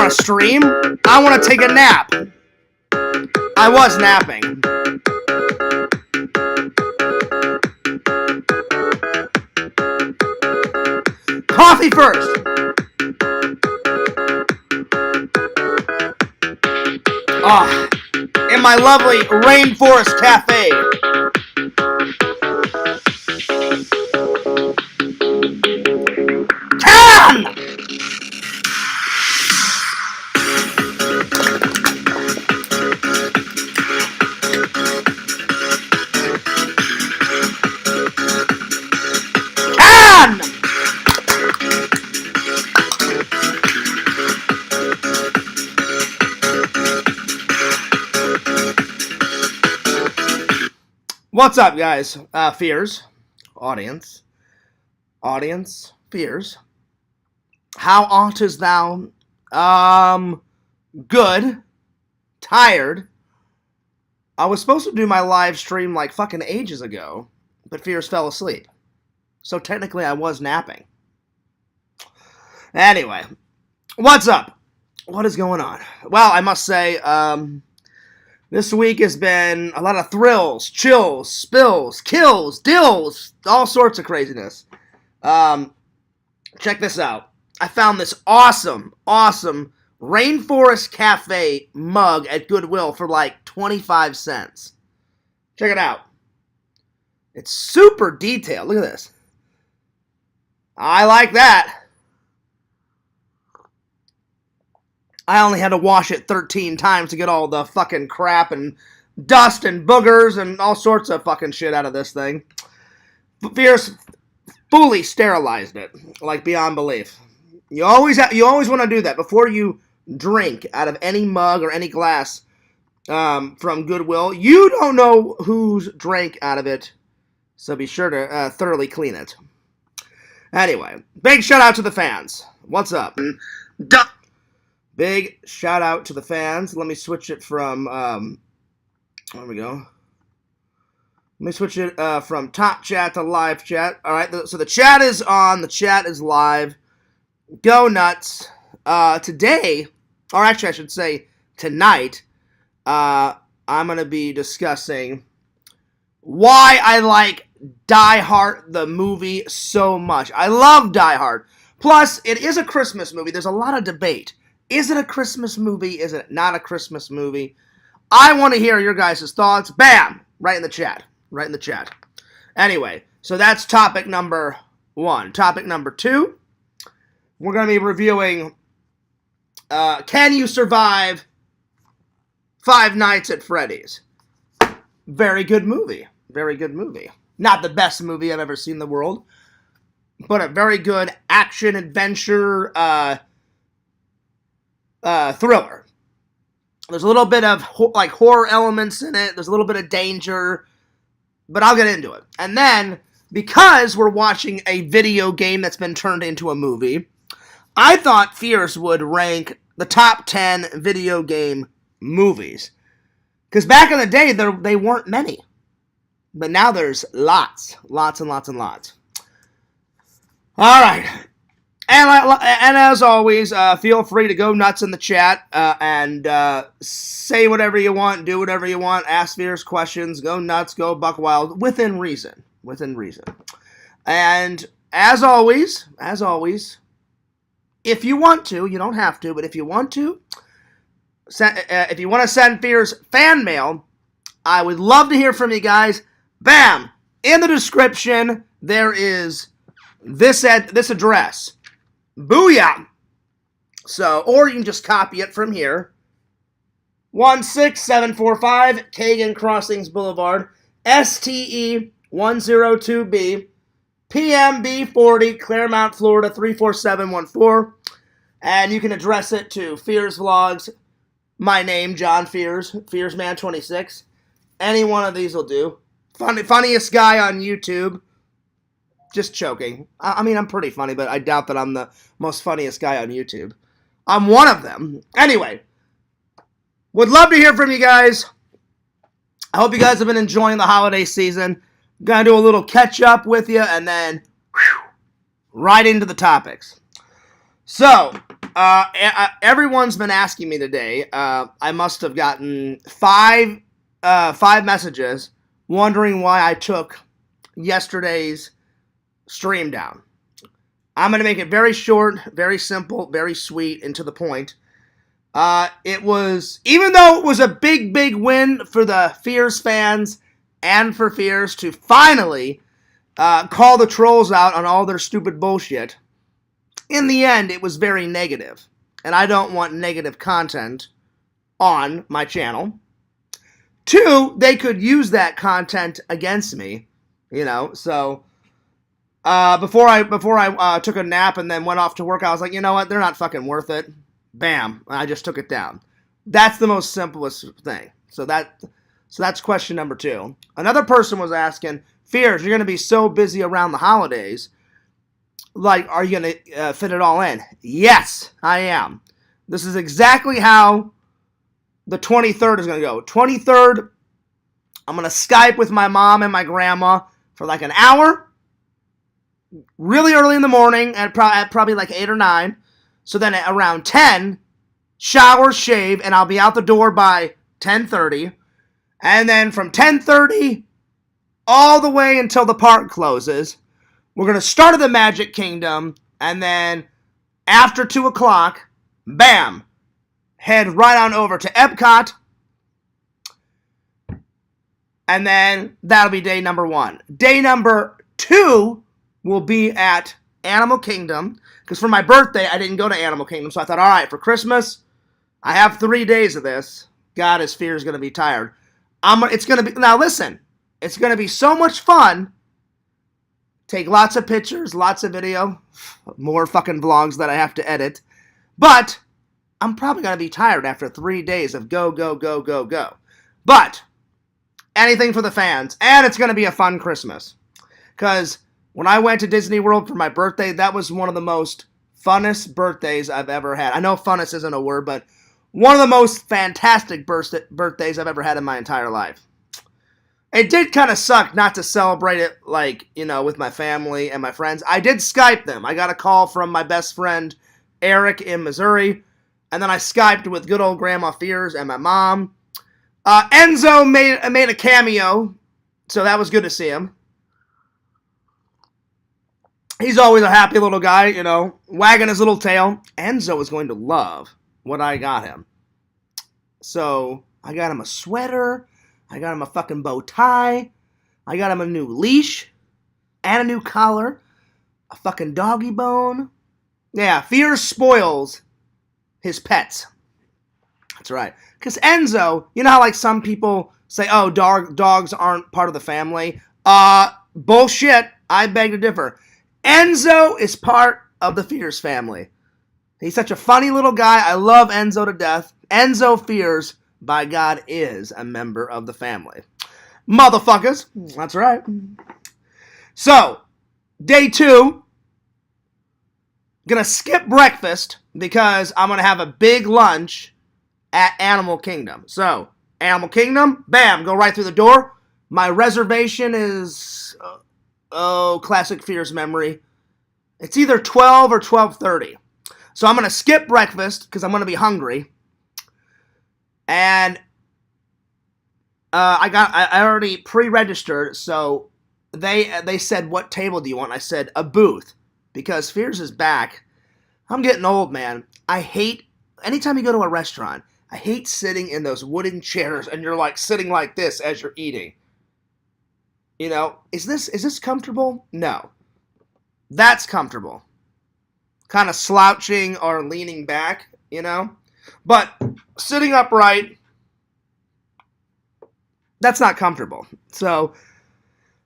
want to stream. I want to take a nap. I was napping. Coffee first. Ah, in my lovely Rainforest Cafe. CAGAN! CAGAN! What's up, guys? Fears. Audience, fears. How art thou? Good. Tired. I was supposed to do my live stream like fucking ages ago, but Fears fell asleep. So technically I was napping. Anyway, what's up? What is going on? Well, I must say, this week has been a lot of thrills, chills, spills, kills, dills, all sorts of craziness. Check this out. I found this awesome Rainforest Cafe mug at Goodwill for like 25 cents. Check it out. It's super detailed. Look at this. I like that. I only had to wash it 13 times to get all the fucking crap and dust and boogers and all sorts of fucking shit out of this thing. Fierce fully sterilized it, like beyond belief. You always want to do that before you drink out of any mug or any glass from Goodwill. You don't know who's drank out of it, so be sure to thoroughly clean it. Anyway, big shout out to the fans. What's up? Big shout out to the fans. Let me switch it from, there we go. Let me switch it from top chat to live chat. All right, so the chat is on. The chat is live. Go nuts. Today, or actually I should say tonight, I'm going to be discussing why I like Die Hard, the movie, so much. I love Die Hard. Plus, it is a Christmas movie. There's a lot of debate. Is it a Christmas movie? Is it not a Christmas movie? I want to hear your guys' thoughts. Bam! Right in the chat. Right in the chat. Anyway, so that's topic number 1. Topic number 2, we're going to be reviewing Can You Survive Five Nights at Freddy's? Very good movie. Very good movie. Not the best movie I've ever seen in the world, but a very good action, adventure, thriller. There's a little bit of like horror elements in it. There's a little bit of danger, but I'll get into it. And then, because we're watching a video game that's been turned into a movie, I thought Fierce would rank the top 10 video game movies. Because back in the day, they weren't many. But now there's lots. Lots and lots and lots. All right. And as always, feel free to go nuts in the chat and say whatever you want, do whatever you want, ask Fierce questions, go nuts, go buck wild, within reason. Within reason. And as always, if you want to, you don't have to, but if you want to, if you want to send Fierce fan mail, I would love to hear from you guys. Bam! In the description, there is this address. Booyah! So, or you can just copy it from here. 16745 CAGAN Crossings Boulevard, STE 102B, PMB40, Claremont, Florida 34714. And you can address it to Fears Vlogs, my name, John Fears, Fearsman26. Any one of these will do. Funniest guy on YouTube. Just joking. I mean, I'm pretty funny, but I doubt that I'm the most funniest guy on YouTube. I'm one of them. Anyway, would love to hear from you guys. I hope you guys have been enjoying the holiday season. Gonna do a little catch up with you, and then right into the topics. So, Everyone's been asking me today. I must have gotten five messages wondering why I took yesterday's stream down. I'm going to make it very short, very simple, very sweet, and to the point. It was, even though it was a big, big win for the Fears fans and for Fears to finally call the trolls out on all their stupid bullshit, in the end, it was very negative. And I don't want negative content on my channel. 2, they could use that content against me, you know, so before I took a nap and then went off to work, I was like, you know what, they're not fucking worth it. Bam, I just took it down. That's the most simplest thing. So that's question number 2. Another person was asking, Fears, you're going to be so busy around the holidays, like, are you going to fit it all in? Yes, I am. This is exactly how the 23rd is going to go. 23rd, I'm going to Skype with my mom and my grandma for like an hour, really early in the morning, at probably like 8 or 9. So then at around 10, shower, shave, and I'll be out the door by 10:30. And then from 10:30 all the way until the park closes, we're going to start at the Magic Kingdom, and then after 2 o'clock, bam, head right on over to Epcot, and then that'll be day number 1. Day number 2 will be at Animal Kingdom, because for my birthday, I didn't go to Animal Kingdom, so I thought, all right, for Christmas, I have 3 days of this. God, his Fear is going to be tired. It's going to be, now listen, it's going to be so much fun. Take lots of pictures, lots of video, more fucking vlogs that I have to edit, but I'm probably going to be tired after 3 days of go, go, go, go, go. But anything for the fans, and it's going to be a fun Christmas, because when I went to Disney World for my birthday, that was one of the most funnest birthdays I've ever had. I know funnest isn't a word, but one of the most fantastic birthdays I've ever had in my entire life. It did kind of suck not to celebrate it, like, you know, with my family and my friends. I did Skype them. I got a call from my best friend, Eric, in Missouri, and then I Skyped with good old Grandma Fears and my mom. Enzo made a cameo, so that was good to see him. He's always a happy little guy, you know, wagging his little tail. Enzo is going to love what I got him. So, I got him a sweater, I got him a fucking bow tie, I got him a new leash, and a new collar, a fucking doggy bone. Yeah, Fear spoils his pets. That's right. Because Enzo, you know how like some people say, oh, dogs aren't part of the family? Bullshit. I beg to differ. Enzo is part of the Fears family. He's such a funny little guy. I love Enzo to death. Enzo Fears, by God, is a member of the family. Motherfuckers. That's right. So, day 2, gonna skip breakfast because I'm gonna have a big lunch at Animal Kingdom. So, Animal Kingdom, bam, go right through the door. My reservation is, classic Fears memory. It's either 12 or 12:30. So I'm going to skip breakfast because I'm going to be hungry. And I already pre-registered, so they said, what table do you want? I said, a booth, because Fears is back. I'm getting old, man. I hate, anytime you go to a restaurant, I hate sitting in those wooden chairs and you're like sitting like this as you're eating. You know, is this comfortable? No. That's comfortable. Kind of slouching or leaning back, you know? But sitting upright, that's not comfortable. So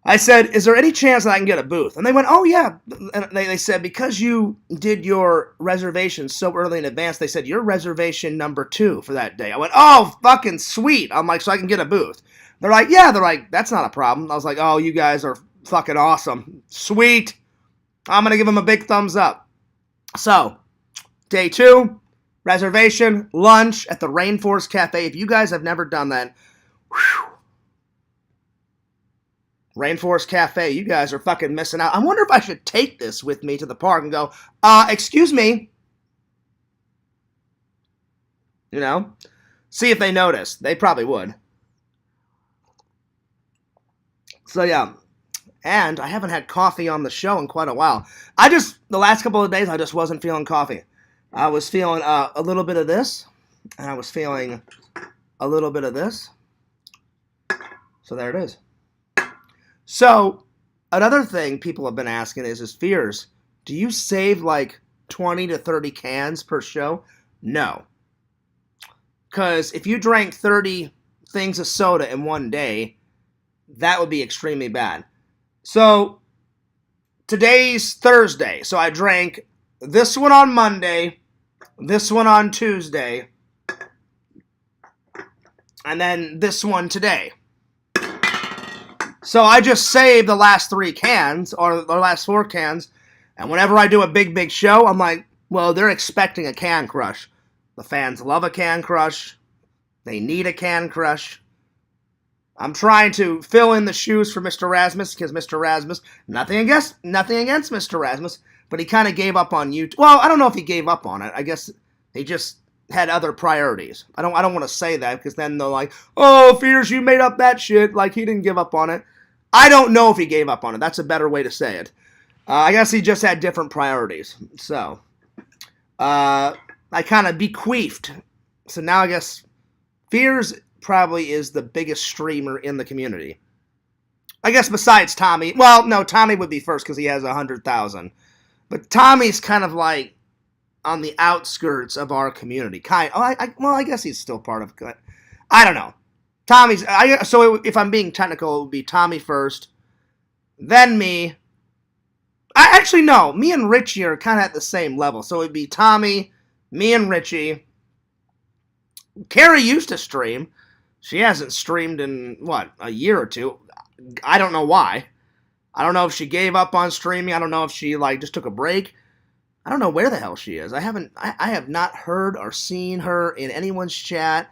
I said, is there any chance that I can get a booth? And they went, oh yeah. And they said, because you did your reservation so early in advance, they said, you're reservation number 2 for that day. I went, oh, fucking sweet. I'm like, so I can get a booth. They're like, yeah. They're like, that's not a problem. I was like, oh, you guys are fucking awesome. Sweet. I'm going to give them a big thumbs up. So, day 2, reservation, lunch at the Rainforest Cafe. If you guys have never done that, whew, Rainforest Cafe, you guys are fucking missing out. I wonder if I should take this with me to the park and go, excuse me, You know? See if they notice. They probably would. So, yeah. And I haven't had coffee on the show in quite a while. The last couple of days, I just wasn't feeling coffee. I was feeling a little bit of this, and I was feeling a little bit of this. So there it is. So, another thing people have been asking is fears. Do you save like 20 to 30 cans per show? No. Because if you drank 30 things of soda in one day, that would be extremely bad. So, today's Thursday. So I drank this one on Monday, this one on Tuesday, and then this one today. So I just saved the last 3 cans, or the last 4 cans, and whenever I do a big show, I'm like, well, they're expecting a can crush. The fans love a can crush. They need a can crush. I'm trying to fill in the shoes for Mr. Rasmus, because Mr. Rasmus, nothing against Mr. Rasmus, but he kind of gave up on YouTube. Well, I don't know if he gave up on it. I guess he just had other priorities. I don't want to say that, because then they're like, oh, Fears, you made up that shit. Like, he didn't give up on it. I don't know if he gave up on it. That's a better way to say it. I guess he just had different priorities. So, I kind of bequeathed. So now I guess Fears probably is the biggest streamer in the community. I guess besides Tommy. Well, no, Tommy would be first because he has 100,000. But Tommy's kind of like on the outskirts of our community. I guess he's still part of it. I don't know. So if I'm being technical, it would be Tommy first, then me. Actually, no. Me and Richie are kind of at the same level. So it would be Tommy, me and Richie. Carrie used to stream. She hasn't streamed in, a year or two. I don't know why. I don't know if she gave up on streaming. I don't know if she, just took a break. I don't know where the hell she is. I have not heard or seen her in anyone's chat.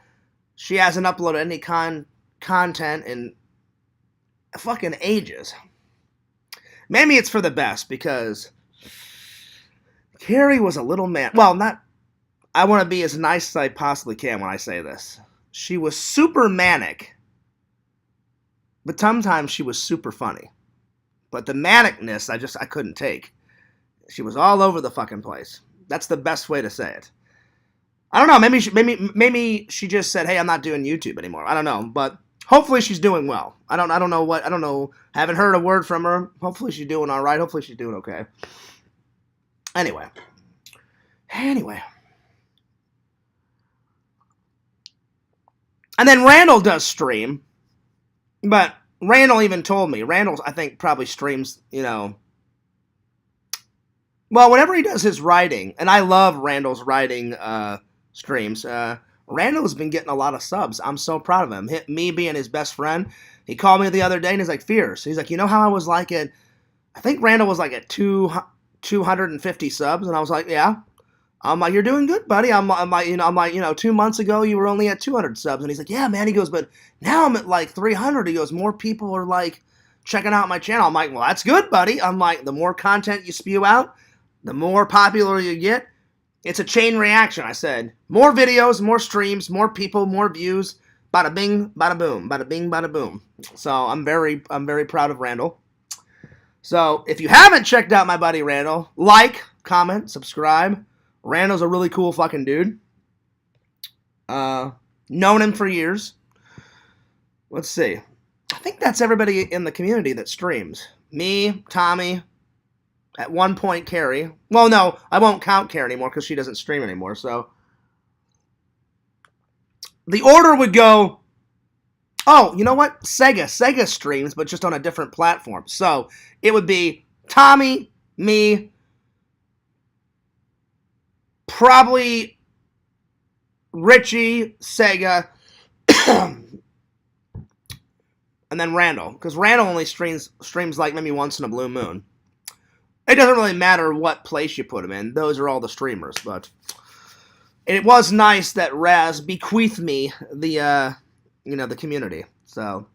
She hasn't uploaded any content in fucking ages. Maybe it's for the best, because Carrie was a little man. Well, I want to be as nice as I possibly can when I say this. She was super manic, but sometimes she was super funny. But the manicness, I couldn't take. She was all over the fucking place. That's the best way to say it. I don't know. Maybe she just said, "Hey, I'm not doing YouTube anymore." I don't know, but hopefully she's doing well. I don't know. Haven't heard a word from her. Hopefully she's doing all right. Hopefully she's doing okay. Anyway. And then Randall does stream, but Randall even told me. Randall, I think, probably streams, well, whenever he does his writing, and I love Randall's writing streams, Randall's been getting a lot of subs. I'm so proud of him. Me being his best friend, he called me the other day, and he's like, Fierce. He's like, you know how I was like at, I think Randall was like at 250 subs, and I was like, yeah. I'm like, you're doing good, buddy. I'm like, 2 months ago you were only at 200 subs, and he's like, yeah, man. He goes, but now I'm at like 300. He goes, more people are like checking out my channel. I'm like, well, that's good, buddy. I'm like, the more content you spew out, the more popular you get. It's a chain reaction. I said, more videos, more streams, more people, more views. Bada bing, bada boom, bada bing, bada boom. So I'm very proud of Randall. So if you haven't checked out my buddy Randall, like, comment, subscribe. Randall's a really cool fucking dude. Known him for years. Let's see. I think that's everybody in the community that streams. Me, Tommy, at one point Carrie. Well, no, I won't count Carrie anymore because she doesn't stream anymore. So the order would go, oh, you know what? Sega streams, but just on a different platform. So it would be Tommy, me, probably Richie, Sega, and then Randall. Because Randall only streams like maybe once in a blue moon. It doesn't really matter what place you put him in. Those are all the streamers. But it was nice that Raz bequeathed me the community. So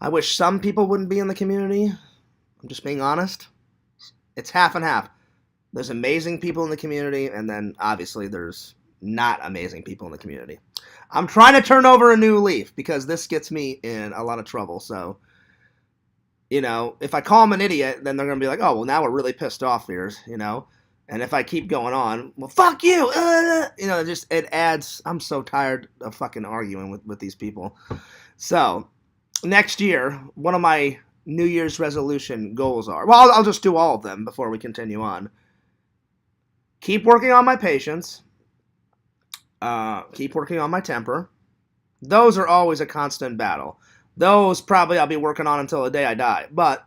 I wish some people wouldn't be in the community. I'm just being honest. It's half and half. There's amazing people in the community, and then obviously there's not amazing people in the community. I'm trying to turn over a new leaf because this gets me in a lot of trouble. So, you know, if I call them an idiot, then they're going to be like, oh, well, now we're really pissed off, Fears, you know. And if I keep going on, well, fuck you, you know, it adds, I'm so tired of fucking arguing with these people. So, next year, one of my New Year's resolution goals are, well, I'll just do all of them before we continue on. Keep working on my patience. Keep working on my temper. Those are always a constant battle. Those probably I'll be working on until the day I die. But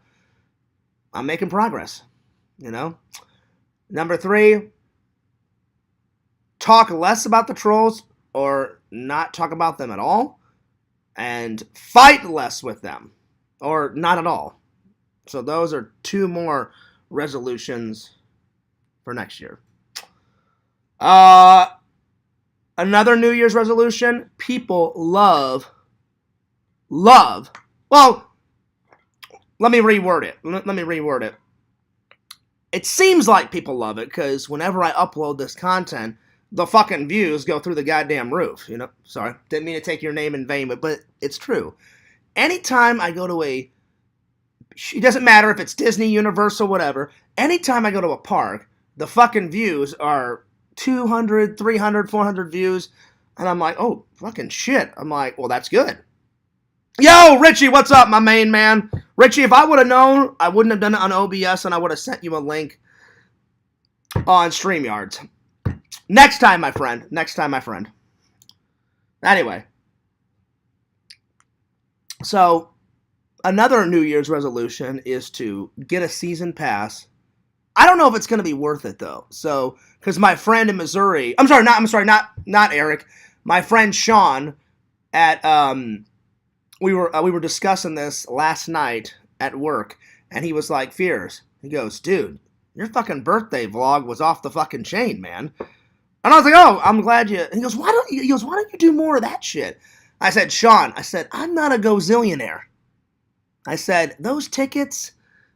I'm making progress, you know. Number 3, talk less about the trolls or not talk about them at all. And fight less with them or not at all. So those are 2 more resolutions for next year. Another New Year's resolution, people love, well, let me reword it. It seems like people love it because whenever I upload this content, the fucking views go through the goddamn roof, you know? Sorry, didn't mean to take your name in vain, but it's true. Anytime I go to it doesn't matter if it's Disney, Universal, whatever, anytime I go to a park, the fucking views are 200, 300, 400 views, and I'm like, oh, fucking shit. I'm like, well, that's good. Yo, Richie, what's up, my main man? Richie, if I would have known, I wouldn't have done it on OBS, and I would have sent you a link on StreamYards. Next time, my friend. Anyway. So, another New Year's resolution is to get a season pass. I don't know if it's going to be worth it, though. So, because my friend in Missouri, not Eric. My friend Sean at, we were discussing this last night at work, and he was like, Fears. He goes, dude, your fucking birthday vlog was off the fucking chain, man. And I was like, oh, I'm glad you, he goes, why don't you do more of that shit? I said, Sean, I'm not a gazillionaire. I said, those tickets,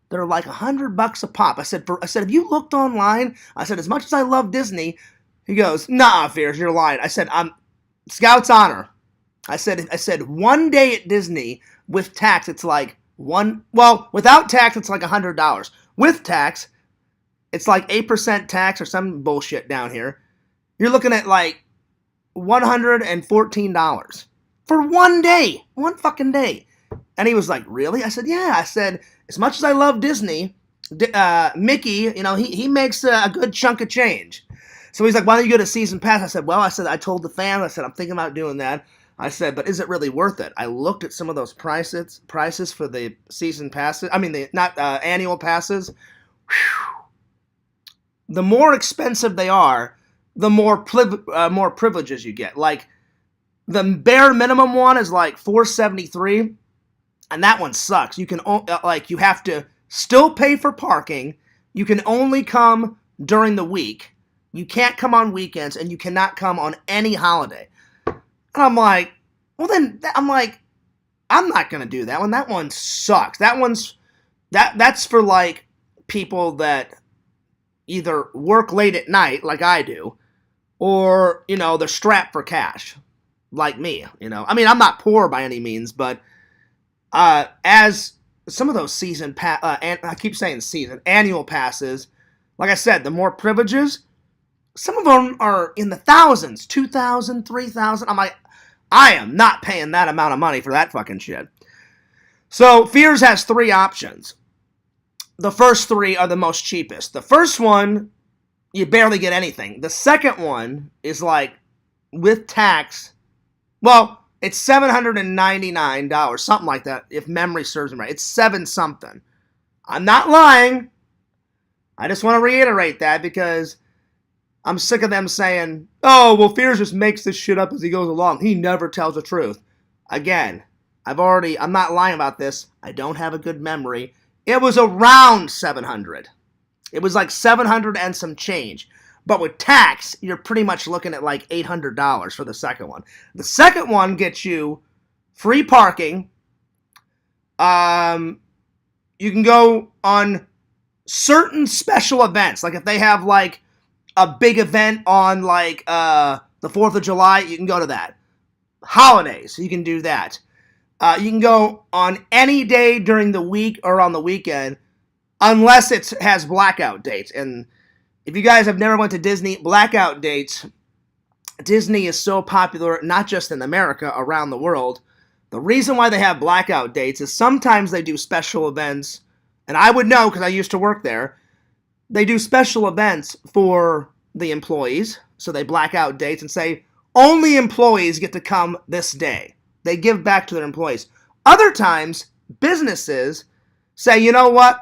they're like $100 a pop. I said, if you looked online, I said, as much as I love Disney, he goes, nah, Fears, you're lying. I said, I'm Scout's honor. I said, one day at Disney with tax, it's like without tax, it's like $100. With tax, it's like 8% tax or some bullshit down here. You're looking at like $114 for one day, one fucking day. And he was like, really? I said, yeah. I said, as much as I love Disney, Mickey, you know, he makes a good chunk of change. So he's like, why don't you get a season pass? I said, I told the fam, I'm thinking about doing that. I said, but is it really worth it? I looked at some of those prices for the season passes. I mean, not annual passes. Whew. The more expensive they are, the more privileges you get. Like, the bare minimum one is like $473, and that one sucks. You can you have to still pay for parking. You can only come during the week. You can't come on weekends, and you cannot come on any holiday. And I'm like, I'm not gonna do that one. That one sucks. That's for like people that either work late at night, like I do, or, you know, they're strapped for cash, like me, you know. I mean, I'm not poor by any means, but as some of those and I keep saying season, annual passes, like I said, the more privileges, some of them are in the thousands, 2,000, 3,000. I'm like, I am not paying that amount of money for that fucking shit. So, Fears has 3 options. The first 3 are the most cheapest. The first one, you barely get anything. The second one is like, with tax, well, it's $799, something like that, if memory serves me right. It's 7 something. I'm not lying. I just want to reiterate that because I'm sick of them saying, oh, well, Fears just makes this shit up as he goes along. He never tells the truth. Again, I'm not lying about this. I don't have a good memory. It was around 700. It was like 700 and some change. But with tax, you're pretty much looking at like $800 for the second one. The second one gets you free parking. You can go on certain special events. Like if they have like a big event on like The 4th of July, you can go to that. Holidays, you can do that. You can go on any day during the week or on the weekend, unless it has blackout dates. And if you guys have never went to Disney, blackout dates, Disney is so popular, not just in America, around the world. The reason why they have blackout dates is sometimes they do special events, and I would know because I used to work there. They do special events for the employees, so they black out dates and say, only employees get to come this day. They give back to their employees. Other times, businesses say, you know what?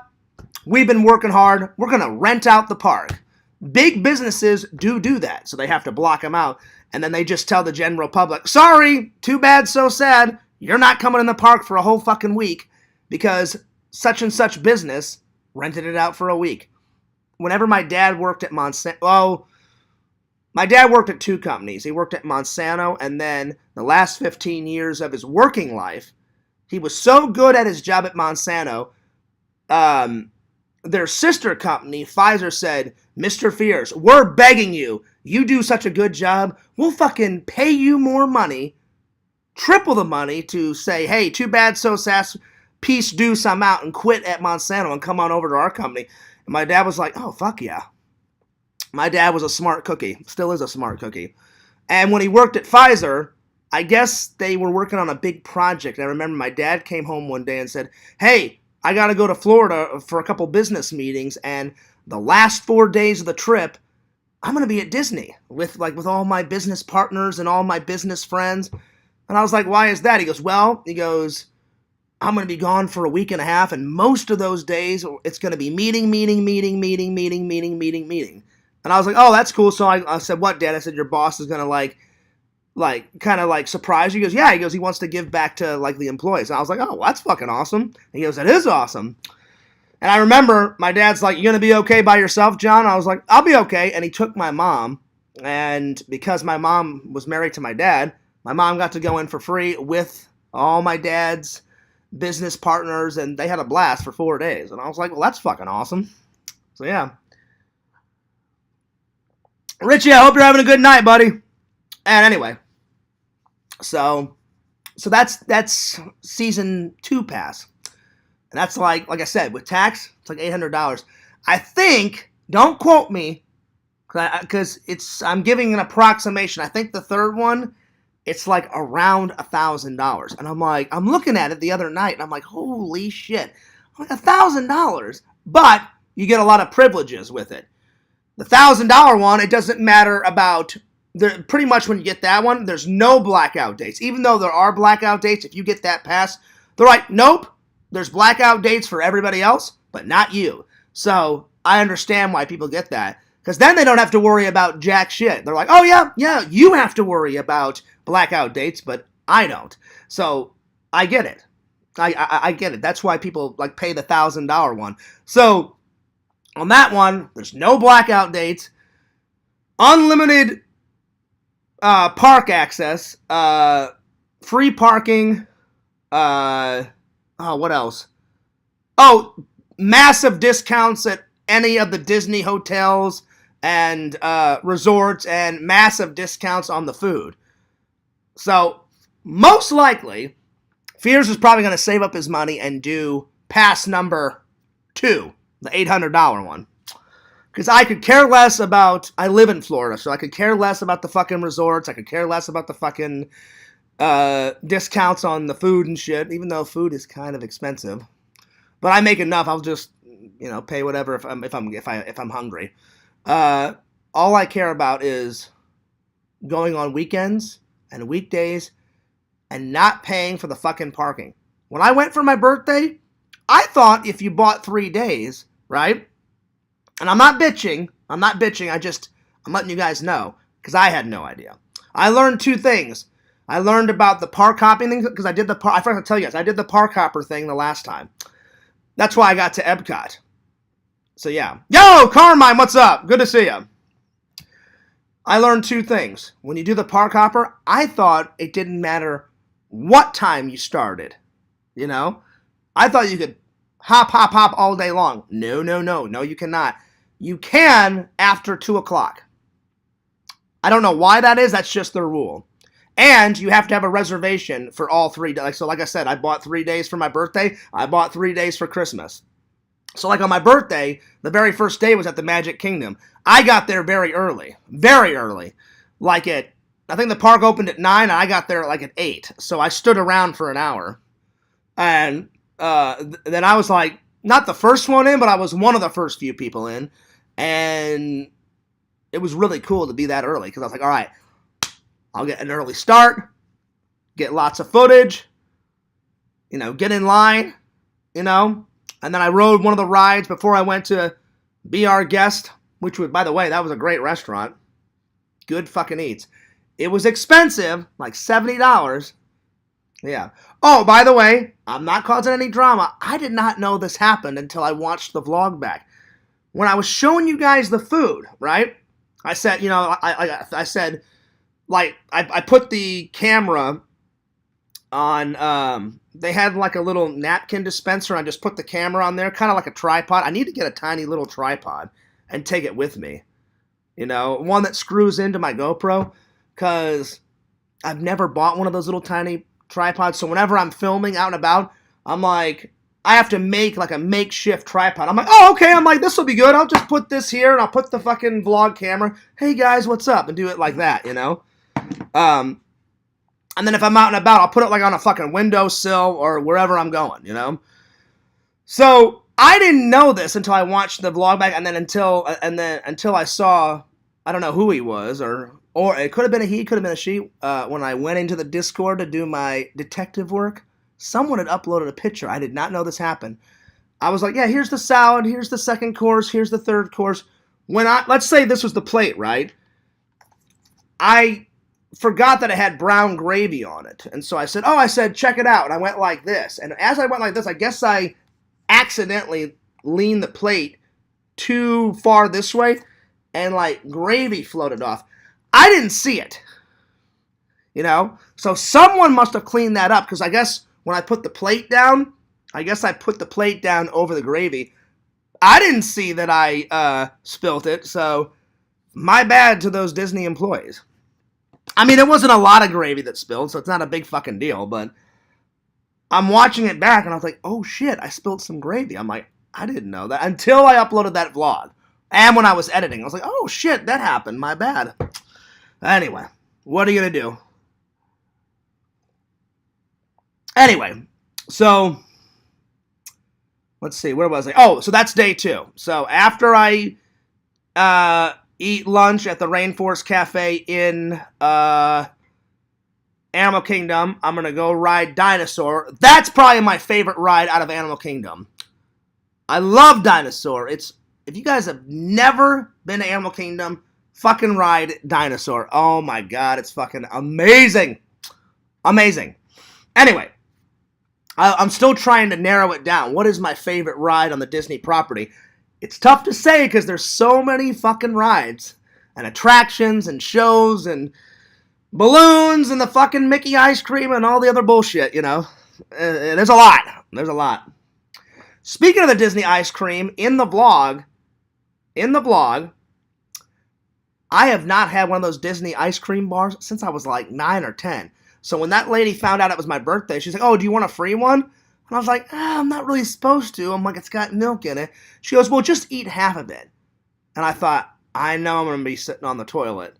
We've been working hard. We're going to rent out the park. Big businesses do that, so they have to block them out. And then they just tell the general public, sorry, too bad, so sad. You're not coming in the park for a whole fucking week because such and such business rented it out for a week. Whenever my dad worked at Monsanto, my dad worked at 2 companies. He worked at Monsanto, and then the last 15 years of his working life, he was so good at his job at Monsanto, their sister company, Pfizer, said, Mr. Fierce, we're begging you. You do such a good job. We'll fucking pay you more money, triple the money, to say, hey, too bad, so sass, peace, deuce, I'm out, and quit at Monsanto and come on over to our company. And my dad was like, oh, fuck yeah. My dad was a smart cookie, still is a smart cookie. And when he worked at Pfizer, I guess they were working on a big project. And I remember my dad came home one day and said, hey, I got to go to Florida for a couple business meetings, and the last 4 days of the trip, I'm going to be at Disney with all my business partners and all my business friends. And I was like, why is that? He goes, I'm going to be gone for a week and a half, and most of those days, it's going to be meeting. And I was like, oh, that's cool. So I said, what, Dad? I said, your boss is going to kind of surprise you. He goes, yeah. He goes, he wants to give back to the employees. And I was like, oh, well, that's fucking awesome. And he goes, that is awesome. And I remember my dad's like, you going to be okay by yourself, John? I was like, I'll be okay. And he took my mom. And because my mom was married to my dad, my mom got to go in for free with all my dad's business partners. And they had a blast for 4 days. And I was like, well, that's fucking awesome. So, yeah. Richie, I hope you're having a good night, buddy. And anyway, so that's season 2 pass. And that's like I said, with tax, it's like $800. I think, don't quote me, because I'm giving an approximation. I think the 3rd one, it's like around $1,000. And I'm looking at it the other night, and I'm like, holy shit. I'm like, $1,000. But you get a lot of privileges with it. The $1,000 one, it doesn't matter about, pretty much when you get that one, there's no blackout dates. Even though there are blackout dates, if you get that pass, they're like, nope, there's blackout dates for everybody else, but not you. So I understand why people get that, because then they don't have to worry about jack shit. They're like, oh yeah, you have to worry about blackout dates, but I don't. So I get it. I get it. That's why people pay the $1,000 one. So on that one, there's no blackout dates, unlimited park access, free parking, what else? Oh, massive discounts at any of the Disney hotels and resorts, and massive discounts on the food. So, most likely, Fears is probably going to save up his money and do pass number 2, the $800 one. Because I could care less about, I live in Florida, so I could care less about the fucking resorts. I could care less about the fucking discounts on the food and shit, even though food is kind of expensive. But I make enough. I'll just, pay whatever if I'm hungry. All I care about is going on weekends and weekdays and not paying for the fucking parking. When I went for my birthday, I thought if you bought 3 days, right? And I'm not bitching. I'm letting you guys know, because I had no idea. I learned 2 things. I learned about the park hopping thing, because I forgot to tell you guys, I did the park hopper thing the last time. That's why I got to Epcot. So yeah. Yo, Carmine, what's up? Good to see you. I learned 2 things. When you do the park hopper, I thought it didn't matter what time you started. I thought you could hop all day long. No, you cannot. You can after 2 o'clock. I don't know why that is. That's just their rule. And you have to have a reservation for all 3 days. So like I said, I bought 3 days for my birthday. I bought 3 days for Christmas. So like on my birthday, the very first day was at the Magic Kingdom. I got there very early. Very early. Like I think the park opened at 9, and I got there like at 8. So I stood around for an hour. And then I was like, not the first one in, but I was one of the first few people in. And it was really cool to be that early, because I was like, all right, I'll get an early start, get lots of footage, get in line, And then I rode one of the rides before I went to Be Our Guest, which was, by the way, that was a great restaurant. Good fucking eats. It was expensive, like $70. Yeah. Oh, by the way, I'm not causing any drama. I did not know this happened until I watched the vlog back. When I was showing you guys the food, right? I said, I said, like, I put the camera on, they had like a little napkin dispenser, and I just put the camera on there, kind of like a tripod. I need to get a tiny little tripod and take it with me. One that screws into my GoPro, because I've never bought one of those little tiny tripods. So whenever I'm filming out and about, I'm like, I have to make like a makeshift tripod. I'm like, oh, okay. I'm like, this will be good. I'll just put this here, and I'll put the fucking vlog camera. Hey guys, what's up? And do it like that, And then if I'm out and about, I'll put it like on a fucking windowsill or wherever I'm going, So I didn't know this until I watched the vlog back, and then until I saw, I don't know who he was, or it could have been a he, could have been a she. When I went into the Discord to do my detective work, someone had uploaded a picture. I did not know this happened. I was like, yeah, here's the salad, here's the second course, here's the third course. Let's say this was the plate, right? I forgot that it had brown gravy on it. And so I said, check it out. And I went like this. And as I went like this, I guess I accidentally leaned the plate too far this way, and like gravy floated off. I didn't see it. So someone must have cleaned that up, because I guess when I put the plate down, I put the plate down over the gravy. I didn't see that I spilt it, so my bad to those Disney employees. I mean, it wasn't a lot of gravy that spilled, so it's not a big fucking deal, but I'm watching it back, and I was like, oh shit, I spilled some gravy. I'm like, I didn't know that until I uploaded that vlog. And when I was editing, I was like, oh shit, that happened, my bad. Anyway, what are you gonna do? Anyway, so let's see, where was I? Oh, so that's day 2. So after I eat lunch at the Rainforest Cafe in Animal Kingdom, I'm gonna go ride Dinosaur. That's probably my favorite ride out of Animal Kingdom. I love Dinosaur. If you guys have never been to Animal Kingdom, fucking ride Dinosaur. Oh my god, it's fucking amazing. Amazing. Anyway, I'm still trying to narrow it down. What is my favorite ride on the Disney property? It's tough to say, because there's so many fucking rides and attractions and shows and balloons and the fucking Mickey ice cream and all the other bullshit, There's a lot. There's a lot. Speaking of the Disney ice cream, in the vlog, I have not had one of those Disney ice cream bars since I was like 9 or 10. So when that lady found out it was my birthday, she's like, oh, do you want a free one? And I was like, I'm not really supposed to. I'm like, it's got milk in it. She goes, well, just eat half of it. And I thought, I know I'm going to be sitting on the toilet.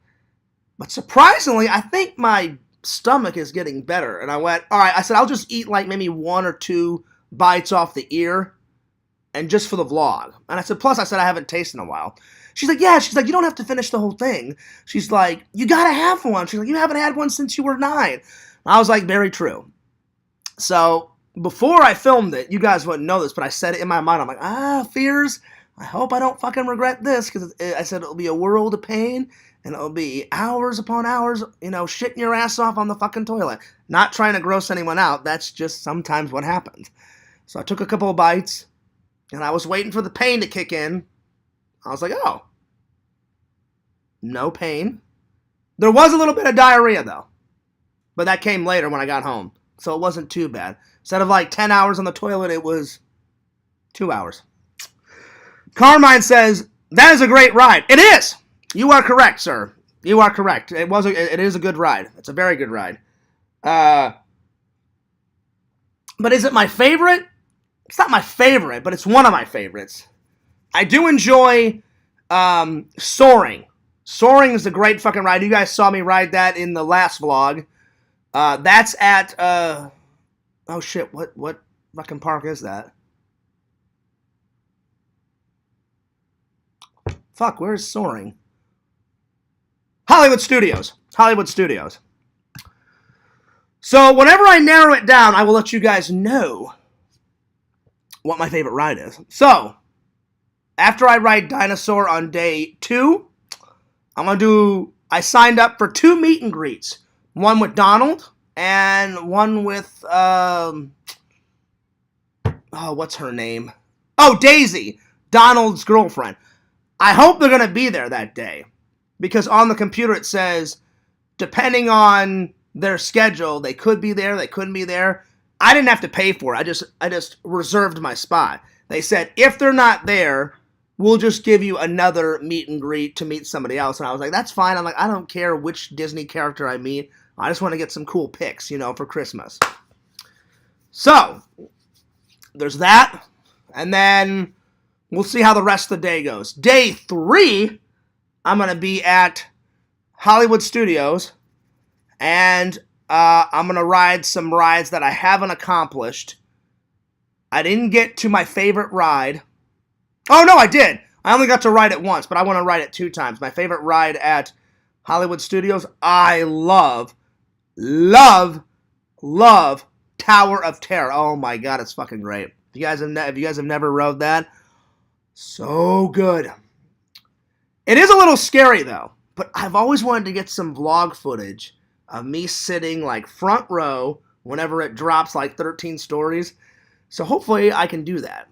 But surprisingly, I think my stomach is getting better. And I went, all right, I said, I'll just eat like maybe 1 or 2 bites off the ear, and just for the vlog. And I said, plus I said I haven't tasted in a while. She's like, yeah. She's like, you don't have to finish the whole thing. She's like, you gotta have one. She's like, you haven't had one since you were 9. I was like, very true. So before I filmed it, you guys wouldn't know this, but I said it in my mind. I'm like, fears. I hope I don't fucking regret this, because I said it'll be a world of pain, and it'll be hours upon hours, shitting your ass off on the fucking toilet. Not trying to gross anyone out. That's just sometimes what happens. So I took a couple of bites, and I was waiting for the pain to kick in. I was like, oh, no pain. There was a little bit of diarrhea, though. But that came later when I got home. So it wasn't too bad. Instead of like 10 hours on the toilet, it was 2 hours. Carmine says, that is a great ride. It is! You are correct, sir. You are correct. It is a good ride. It's a very good ride. But is it my favorite? It's not my favorite, but it's one of my favorites. I do enjoy Soaring. Soaring is a great fucking ride. You guys saw me ride that in the last vlog. That's at, oh shit, what fucking park is that? Fuck, where is Soaring? Hollywood Studios. Hollywood Studios. So, whenever I narrow it down, I will let you guys know what my favorite ride is. So, after I ride Dinosaur on day 2, I signed up for 2 meet and greets. One with Donald, and one with, what's her name? Oh, Daisy, Donald's girlfriend. I hope they're going to be there that day, because on the computer it says, depending on their schedule, they could be there, they couldn't be there. I didn't have to pay for it. I just reserved my spot. They said, if they're not there, we'll just give you another meet and greet to meet somebody else. And I was like, that's fine. I'm like, I don't care which Disney character I meet. I just want to get some cool pics, for Christmas. So, there's that. And then we'll see how the rest of the day goes. Day 3, I'm going to be at Hollywood Studios. And I'm going to ride some rides that I haven't accomplished. I didn't get to my favorite ride. Oh, no, I did. I only got to ride it once, but I want to ride it 2 times. My favorite ride at Hollywood Studios, I love Tower of Terror. Oh, my God, it's fucking great. If you guys have never rode that, so good. It is a little scary, though, but I've always wanted to get some vlog footage of me sitting, like, front row whenever it drops, like, 13 stories. So hopefully I can do that.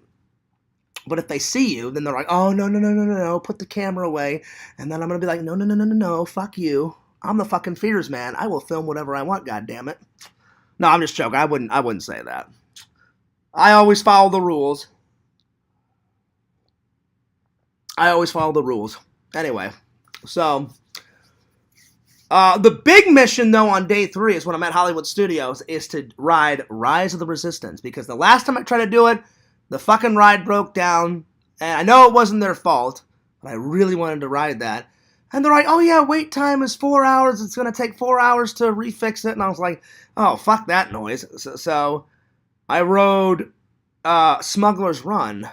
But if they see you, then they're like, oh, no, put the camera away. And then I'm going to be like, no, fuck you. I'm the fucking fears man. I will film whatever I want, goddammit. No, I'm just joking. I wouldn't say that. I always follow the rules. Anyway, so the big mission, though, on day 3 is when I'm at Hollywood Studios, is to ride Rise of the Resistance. Because the last time I tried to do it, the fucking ride broke down. And I know it wasn't their fault, but I really wanted to ride that. And they're like, oh yeah, wait time is 4 hours. It's going to take 4 hours to refix it. And I was like, oh, fuck that noise. So I rode Smuggler's Run.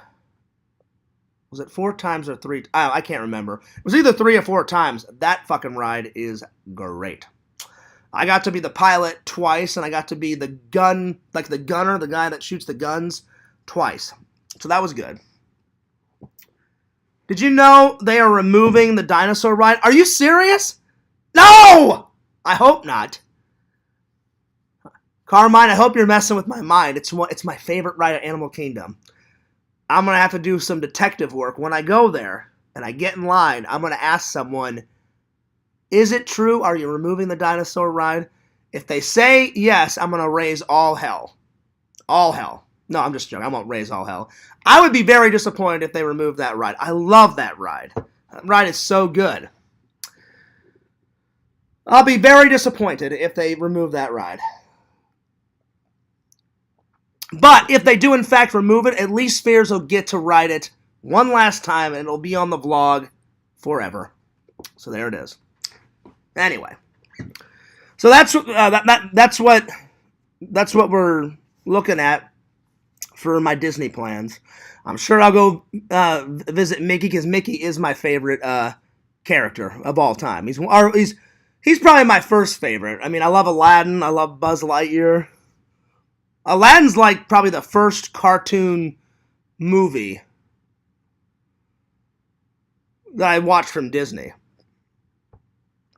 Was it 4 times or 3? I can't remember. It was either 3 or 4 times. That fucking ride is great. I got to be the pilot twice, and I got to be the gunner, the guy that shoots the guns, twice. So that was good. Did you know they are removing the dinosaur ride? Are you serious? No! I hope not. Carmine, I hope you're messing with my mind. It's my favorite ride at Animal Kingdom. I'm going to have to do some detective work. When I go there and I get in line, I'm going to ask someone, is it true? Are you removing the dinosaur ride? If they say yes, I'm going to raise all hell. All hell. No, I'm just joking. I won't raise all hell. I would be very disappointed if they removed that ride. I love that ride. That ride is so good. I'll be very disappointed if they remove that ride. But if they do in fact remove it, at least Spheres will get to ride it one last time, and it'll be on the vlog forever. So there it is. Anyway, so that's what we're looking at for my Disney plans. I'm sure I'll go visit Mickey, because Mickey is my favorite character of all time. He's probably my first favorite. I mean, I love Aladdin. I love Buzz Lightyear. Aladdin's like probably the first cartoon movie that I watched from Disney.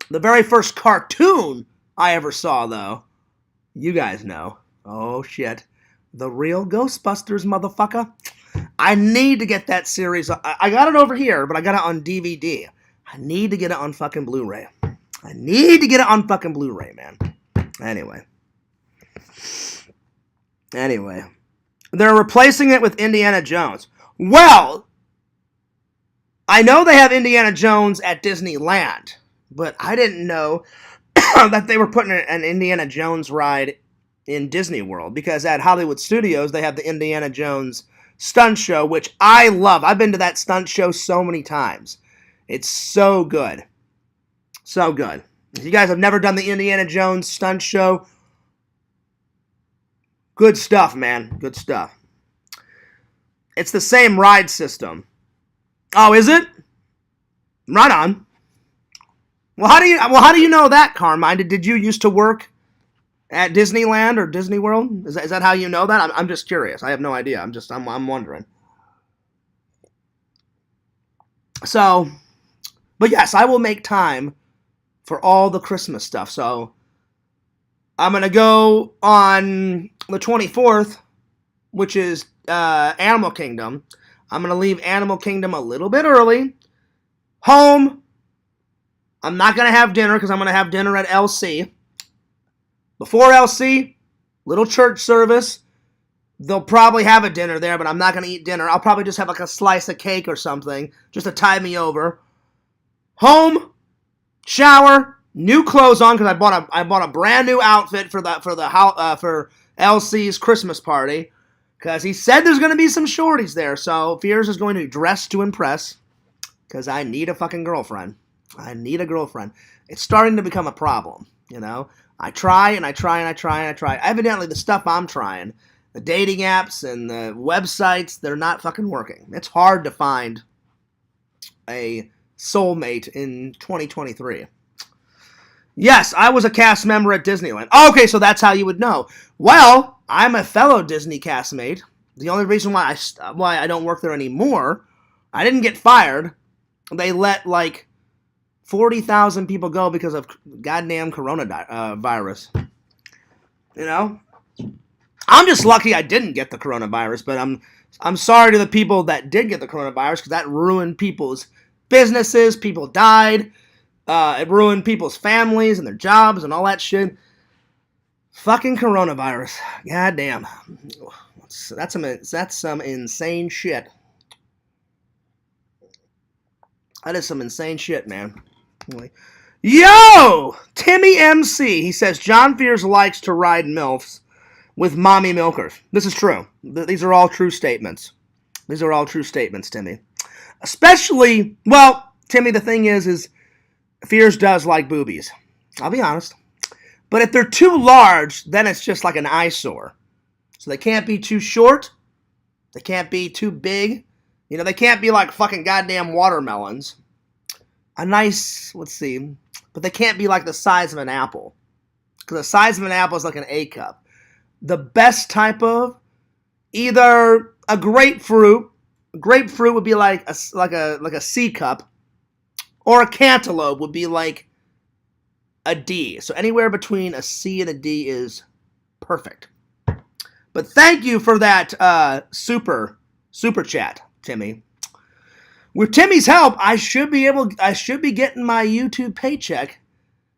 The very first cartoon I ever saw, though, you guys know. Oh, shit. The Real Ghostbusters, motherfucker. I need to get that series. I got it over here, but I got it on DVD. I need to get it on fucking Blu-ray. Man. Anyway. They're replacing it with Indiana Jones. Well, I know they have Indiana Jones at Disneyland. but I didn't know that they were putting an Indiana Jones ride in Disney World, because at Hollywood Studios, they have the Indiana Jones stunt show, which I love. I've been to that stunt show so many times. It's so good. So good. If you guys have never done the Indiana Jones stunt show, good stuff, man. Good stuff. It's the same ride system. Oh, is it? Right on. Well, how do you know that, Carmine? Did you used to work at Disneyland or Disney World? Is that how you know that? I'm just curious. I have no idea. I'm wondering. So, but yes, I will make time for all the Christmas stuff. So, I'm gonna go on the 24th, which is Animal Kingdom. I'm gonna leave Animal Kingdom a little bit early. Home. I'm not gonna have dinner because I'm gonna have dinner at LC. Before LC, little church service. They'll probably have a dinner there, but I'm not going to eat dinner. I'll probably just have like a slice of cake or something, just to tide me over. Home, shower, new clothes on, because I bought a brand new outfit for LC's Christmas party, because he said there's going to be some shorties there. So Fears is going to dress to impress, because I need a fucking girlfriend. I need a girlfriend. It's starting to become a problem, you know. I try and I try and I try and I try. Evidently, the stuff I'm trying, the dating apps and the websites, they're not fucking working. It's hard to find a soulmate in 2023. Yes, I was a cast member at Disneyland. Okay, so that's how you would know. Well, I'm a fellow Disney castmate. The only reason why I don't work there anymore, I didn't get fired. They let like 40,000 people go because of goddamn coronavirus. You know? I'm just lucky I didn't get the coronavirus, but I'm sorry to the people that did get the coronavirus, because that ruined people's businesses. People died. It ruined people's families and their jobs and all that shit. Fucking coronavirus. Goddamn. That's some insane shit. That is some insane shit, man. Yo! Timmy MC. He says, John Fears likes to ride MILFs with mommy milkers. This is true. These are all true statements. These are all true statements, Timmy. Especially, well, Timmy, the thing is Fears does like boobies. I'll be honest. But if they're too large, then it's just like an eyesore. So they can't be too short. They can't be too big. You know, they can't be like fucking goddamn watermelons. A nice, let's see, but they can't be like the size of an apple, because the size of an apple is like an A cup. The best type of, either a grapefruit. A grapefruit would be like a C cup, or a cantaloupe would be like a D. So anywhere between a C and a D is perfect. But thank you for that super chat, Timmy. With Timmy's help, I should be getting my YouTube paycheck,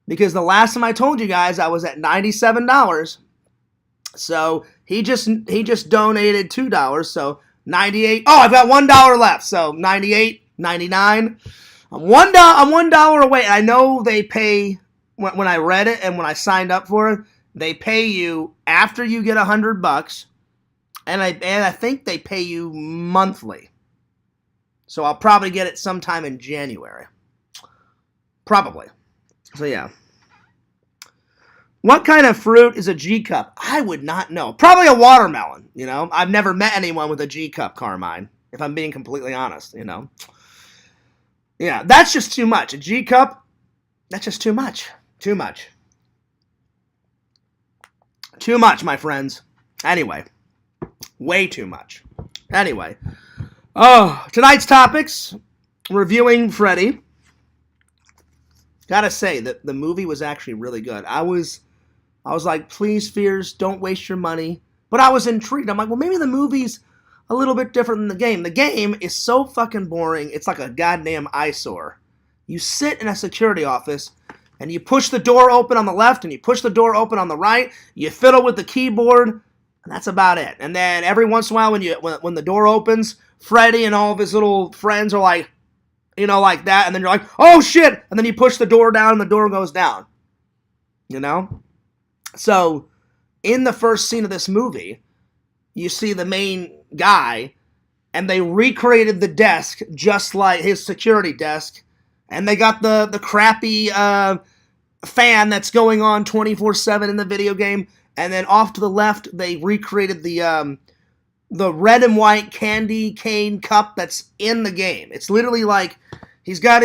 because the last time I told you guys I was at $97. So he just donated $2, so 98. Oh, I've got $1 left. So 98, 99. I'm $1 away. And I know they pay, when I read it and when I signed up for it, they pay you after you get $100, and I think they pay you monthly. So I'll probably get it sometime in January. Probably. So yeah. What kind of fruit is a G cup? I would not know. Probably a watermelon, you know. I've never met anyone with a G cup, Carmine, if I'm being completely honest, you know. Yeah, that's just too much. A G cup, that's just too much. Too much. Too much, my friends. Anyway. Way too much. Anyway. Oh, tonight's topics, reviewing Freddy. Gotta say that the movie was actually really good. I was like, please, Fears, don't waste your money. But I was intrigued. I'm like, well, maybe the movie's a little bit different than the game. The game is so fucking boring, it's like a goddamn eyesore. You sit in a security office, and you push the door open on the left, and you push the door open on the right, you fiddle with the keyboard, and that's about it. And then every once in a while, when the door opens, Freddy and all of his little friends are like, you know, like that, and then you're like, oh shit, and then you push the door down and the door goes down, you know? So, in the first scene of this movie, you see the main guy, and they recreated the desk just like his security desk, and they got the crappy fan that's going on 24/7 in the video game, and then off to the left, they recreated the red and white candy cane cup that's in the game. It's literally like, he's got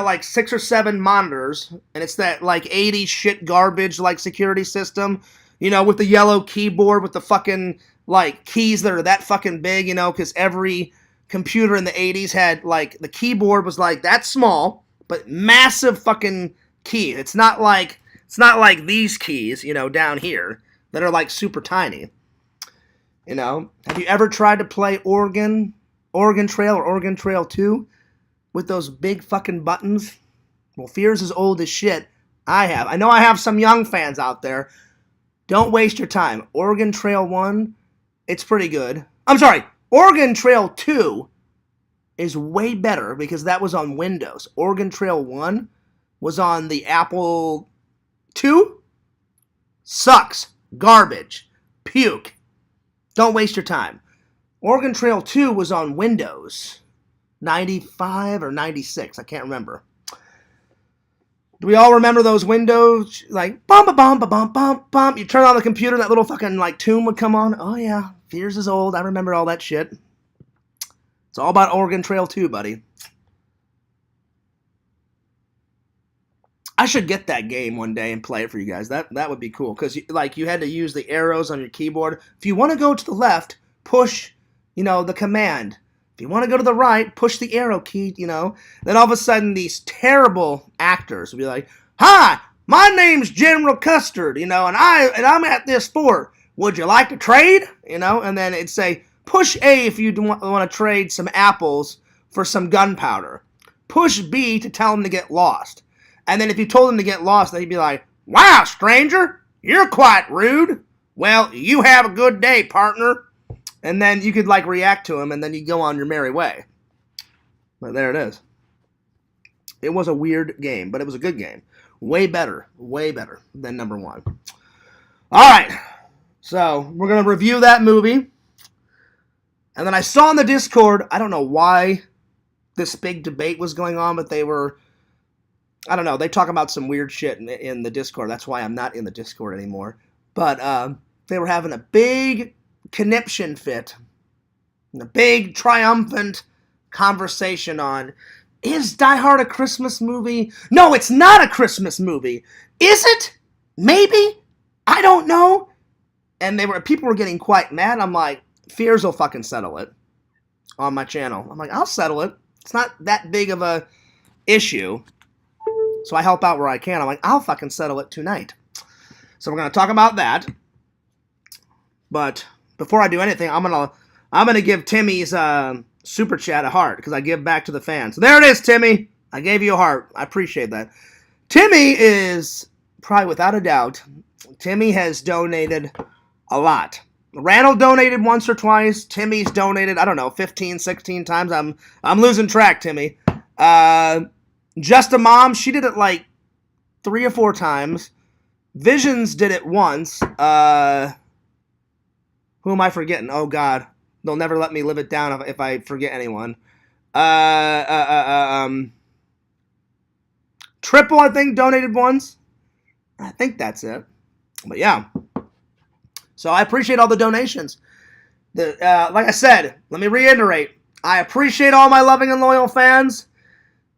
like 6 or 7 monitors, and it's that like 80s shit garbage like security system, you know, with the yellow keyboard with the fucking like keys that are that fucking big, you know, because every computer in the 80s had like, the keyboard was like that small, but massive fucking key. It's not like these keys, you know, down here that are like super tiny. You know, have you ever tried to play Oregon Trail or Oregon Trail 2 with those big fucking buttons? Well, Fear's as old as shit. I have. I know I have some young fans out there. Don't waste your time. Oregon Trail 1, it's pretty good. I'm sorry, Oregon Trail 2 is way better because that was on Windows. Oregon Trail 1 was on the Apple II. Sucks. Garbage. Puke. Don't waste your time. Oregon Trail 2 was on Windows 95 or 96. I can't remember. Do we all remember those windows? Like, bum, bum, bum, bum, bum, bum. You turn on the computer, that little fucking, like, tune would come on. Oh, yeah. Fears is old. I remember all that shit. It's all about Oregon Trail 2, buddy. I should get that game one day and play it for you guys. That would be cool. Because, like, you had to use the arrows on your keyboard. If you want to go to the left, push, you know, the command. If you want to go to the right, push the arrow key, you know. Then all of a sudden, these terrible actors will be like, hi, my name's General Custard, you know, and I'm at this fort. Would you like to trade? You know, and then it'd say, push A if you want to trade some apples for some gunpowder. Push B to tell them to get lost. And then if you told him to get lost, they'd be like, wow, stranger, you're quite rude. Well, you have a good day, partner. And then you could, like, react to him, and then you go on your merry way. But there it is. It was a weird game, but it was a good game. Way better than number 1. All right. So, we're going to review that movie. And then I saw in the Discord, I don't know why this big debate was going on, but they were... I don't know, they talk about some weird shit in the Discord. That's why I'm not in the Discord anymore. But they were having a big conniption fit, a big triumphant conversation on, is Die Hard a Christmas movie? No, it's not a Christmas movie. Is it? Maybe? I don't know. And people were getting quite mad. I'm like, Fears will fucking settle it on my channel. I'm like, I'll settle it. It's not that big of a issue. So I help out where I can. I'm like, I'll fucking settle it tonight. So we're going to talk about that. But before I do anything, I'm gonna give Timmy's super chat a heart because I give back to the fans. So there it is, Timmy. I gave you a heart. I appreciate that. Timmy is probably without a doubt. Timmy has donated a lot. Randall donated once or twice. Timmy's donated, I don't know, 15, 16 times. I'm losing track, Timmy. Just a Mom, she did it like 3 or 4 times. Visions did it once. Who am I forgetting? Oh, God. They'll never let me live it down if I forget anyone. Triple, I think, donated once. I think that's it. But, yeah. So, I appreciate all the donations. Like I said, let me reiterate. I appreciate all my loving and loyal fans.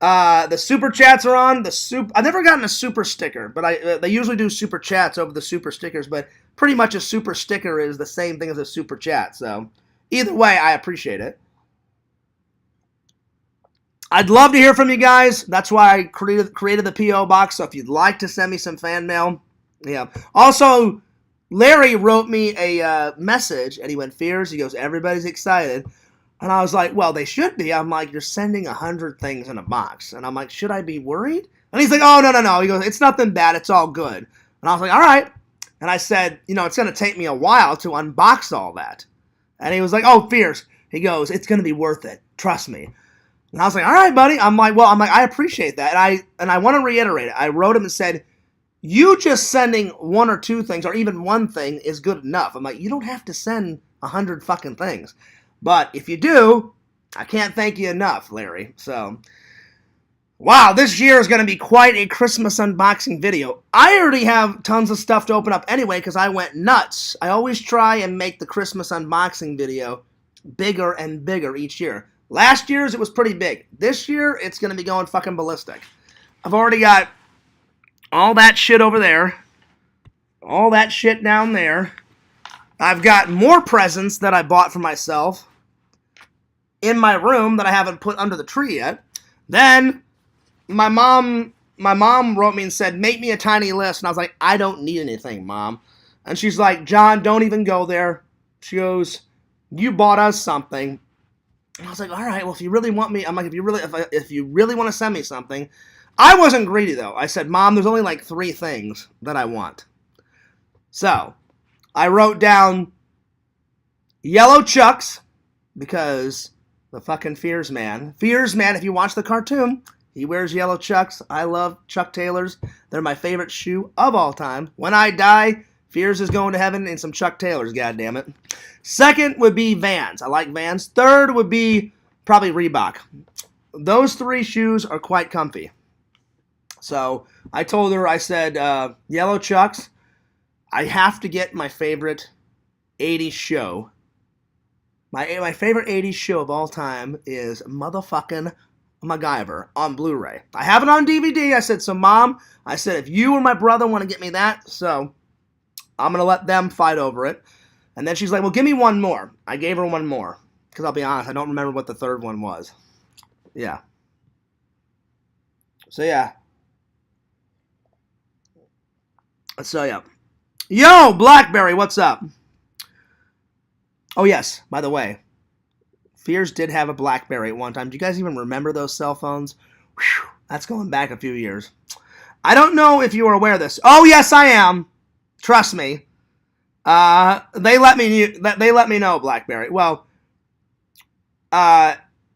The super chats are on. I've never gotten a super sticker, but they usually do super chats over the super stickers, but pretty much a super sticker is the same thing as a super chat, so either way, I appreciate it. I'd love to hear from you guys. That's why I created the P.O. box, so if you'd like to send me some fan mail, yeah. Also, Larry wrote me a message, and he went, Fears, he goes, everybody's excited. And I was like, well, they should be. I'm like, you're sending 100 things in a box. And I'm like, should I be worried? And he's like, oh, no. He goes, it's nothing bad. It's all good. And I was like, all right. And I said, it's going to take me a while to unbox all that. And he was like, oh, Fears. He goes, it's going to be worth it. Trust me. And I was like, all right, buddy. I'm like, I appreciate that. And I want to reiterate it. I wrote him and said, you just sending one or two things or even one thing is good enough. I'm like, you don't have to send 100 fucking things. But if you do, I can't thank you enough, Larry. So, wow, this year is going to be quite a Christmas unboxing video. I already have tons of stuff to open up anyway because I went nuts. I always try and make the Christmas unboxing video bigger and bigger each year. Last year's it was pretty big. This year it's going to be going fucking ballistic. I've already got all that shit over there. All that shit down there. I've got more presents that I bought for myself in my room that I haven't put under the tree yet. Then my mom wrote me and said, make me a tiny list. And I was like, I don't need anything, Mom. And she's like, John, don't even go there. She goes, you bought us something. And I was like, all right, well, if you really want me, I'm like, if you really want to send me something. I wasn't greedy, though. I said, Mom, there's only like 3 things that I want. So, I wrote down yellow Chucks, because the fucking Fears Man, if you watch the cartoon, he wears yellow Chucks. I love Chuck Taylors. They're my favorite shoe of all time. When I die, Fears is going to heaven in some Chuck Taylors, goddammit. Second would be Vans. I like Vans. Third would be probably Reebok. Those 3 shoes are quite comfy. So I told her, I said, yellow Chucks. I have to get my favorite 80s show. My favorite 80s show of all time is motherfucking MacGyver on Blu-ray. I have it on DVD. I said, so Mom, I said, if you or my brother want to get me that, so I'm going to let them fight over it. And then she's like, well, give me one more. I gave her one more. Because I'll be honest, I don't remember what the third one was. Yeah. So, yeah. Yo, Blackberry, what's up? Oh, yes, by the way. Fears did have a Blackberry at one time. Do you guys even remember those cell phones? Whew, that's going back a few years. I don't know if you are aware of this. Oh, yes, I am. Trust me. They let me know, Blackberry. Well,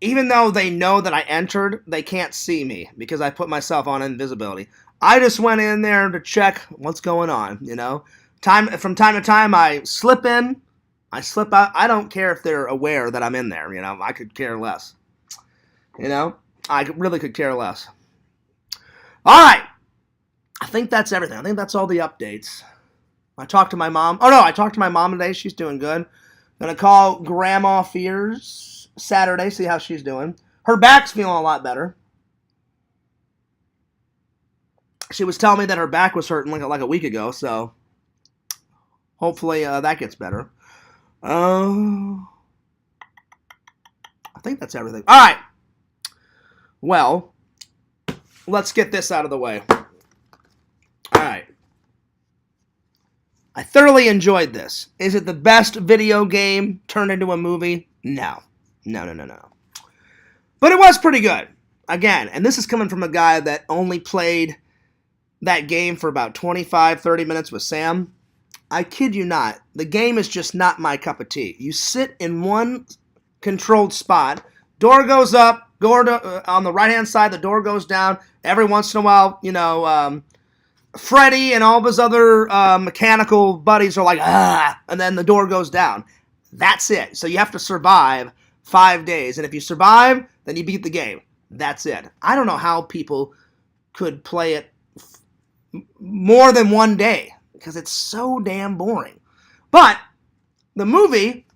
even though they know that I entered, they can't see me because I put myself on invisibility. I just went in there to check what's going on, you know. From time to time, I slip in, I slip out. I don't care if they're aware that I'm in there, you know. I could care less. You know? I really could care less. All right. I think that's everything. I think that's all the updates. I talked to my mom. Oh, no, I talked to my mom today. She's doing good. Gonna call Grandma Fears Saturday, see how she's doing. Her back's feeling a lot better. She was telling me that her back was hurting like a week ago, so hopefully that gets better. I think that's everything. All right. Well, let's get this out of the way. All right. I thoroughly enjoyed this. Is it the best video game turned into a movie? No. No. But it was pretty good. Again, and this is coming from a guy that only played that game for about 25, 30 minutes with Sam. I kid you not. The game is just not my cup of tea. You sit in one controlled spot. Door goes up. On the right-hand side, the door goes down. Every once in a while, you know, Freddy and all of his other mechanical buddies are like, ah, and then the door goes down. That's it. So you have to survive 5 days. And if you survive, then you beat the game. That's it. I don't know how people could play it more than one day because it's so damn boring. But the movie,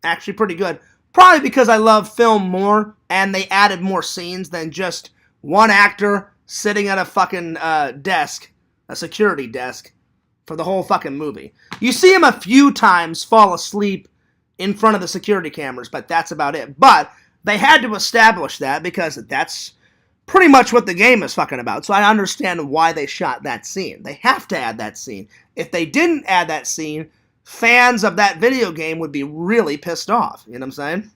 actually pretty good. Probably because I love film more and they added more scenes than just one actor sitting at a fucking desk, a security desk, for the whole fucking movie. You see him a few times fall asleep in front of the security cameras, but that's about it. But they had to establish that because that's pretty much what the game is fucking about. So I understand why they shot that scene. They have to add that scene. If they didn't add that scene, fans of that video game would be really pissed off. You know what I'm saying?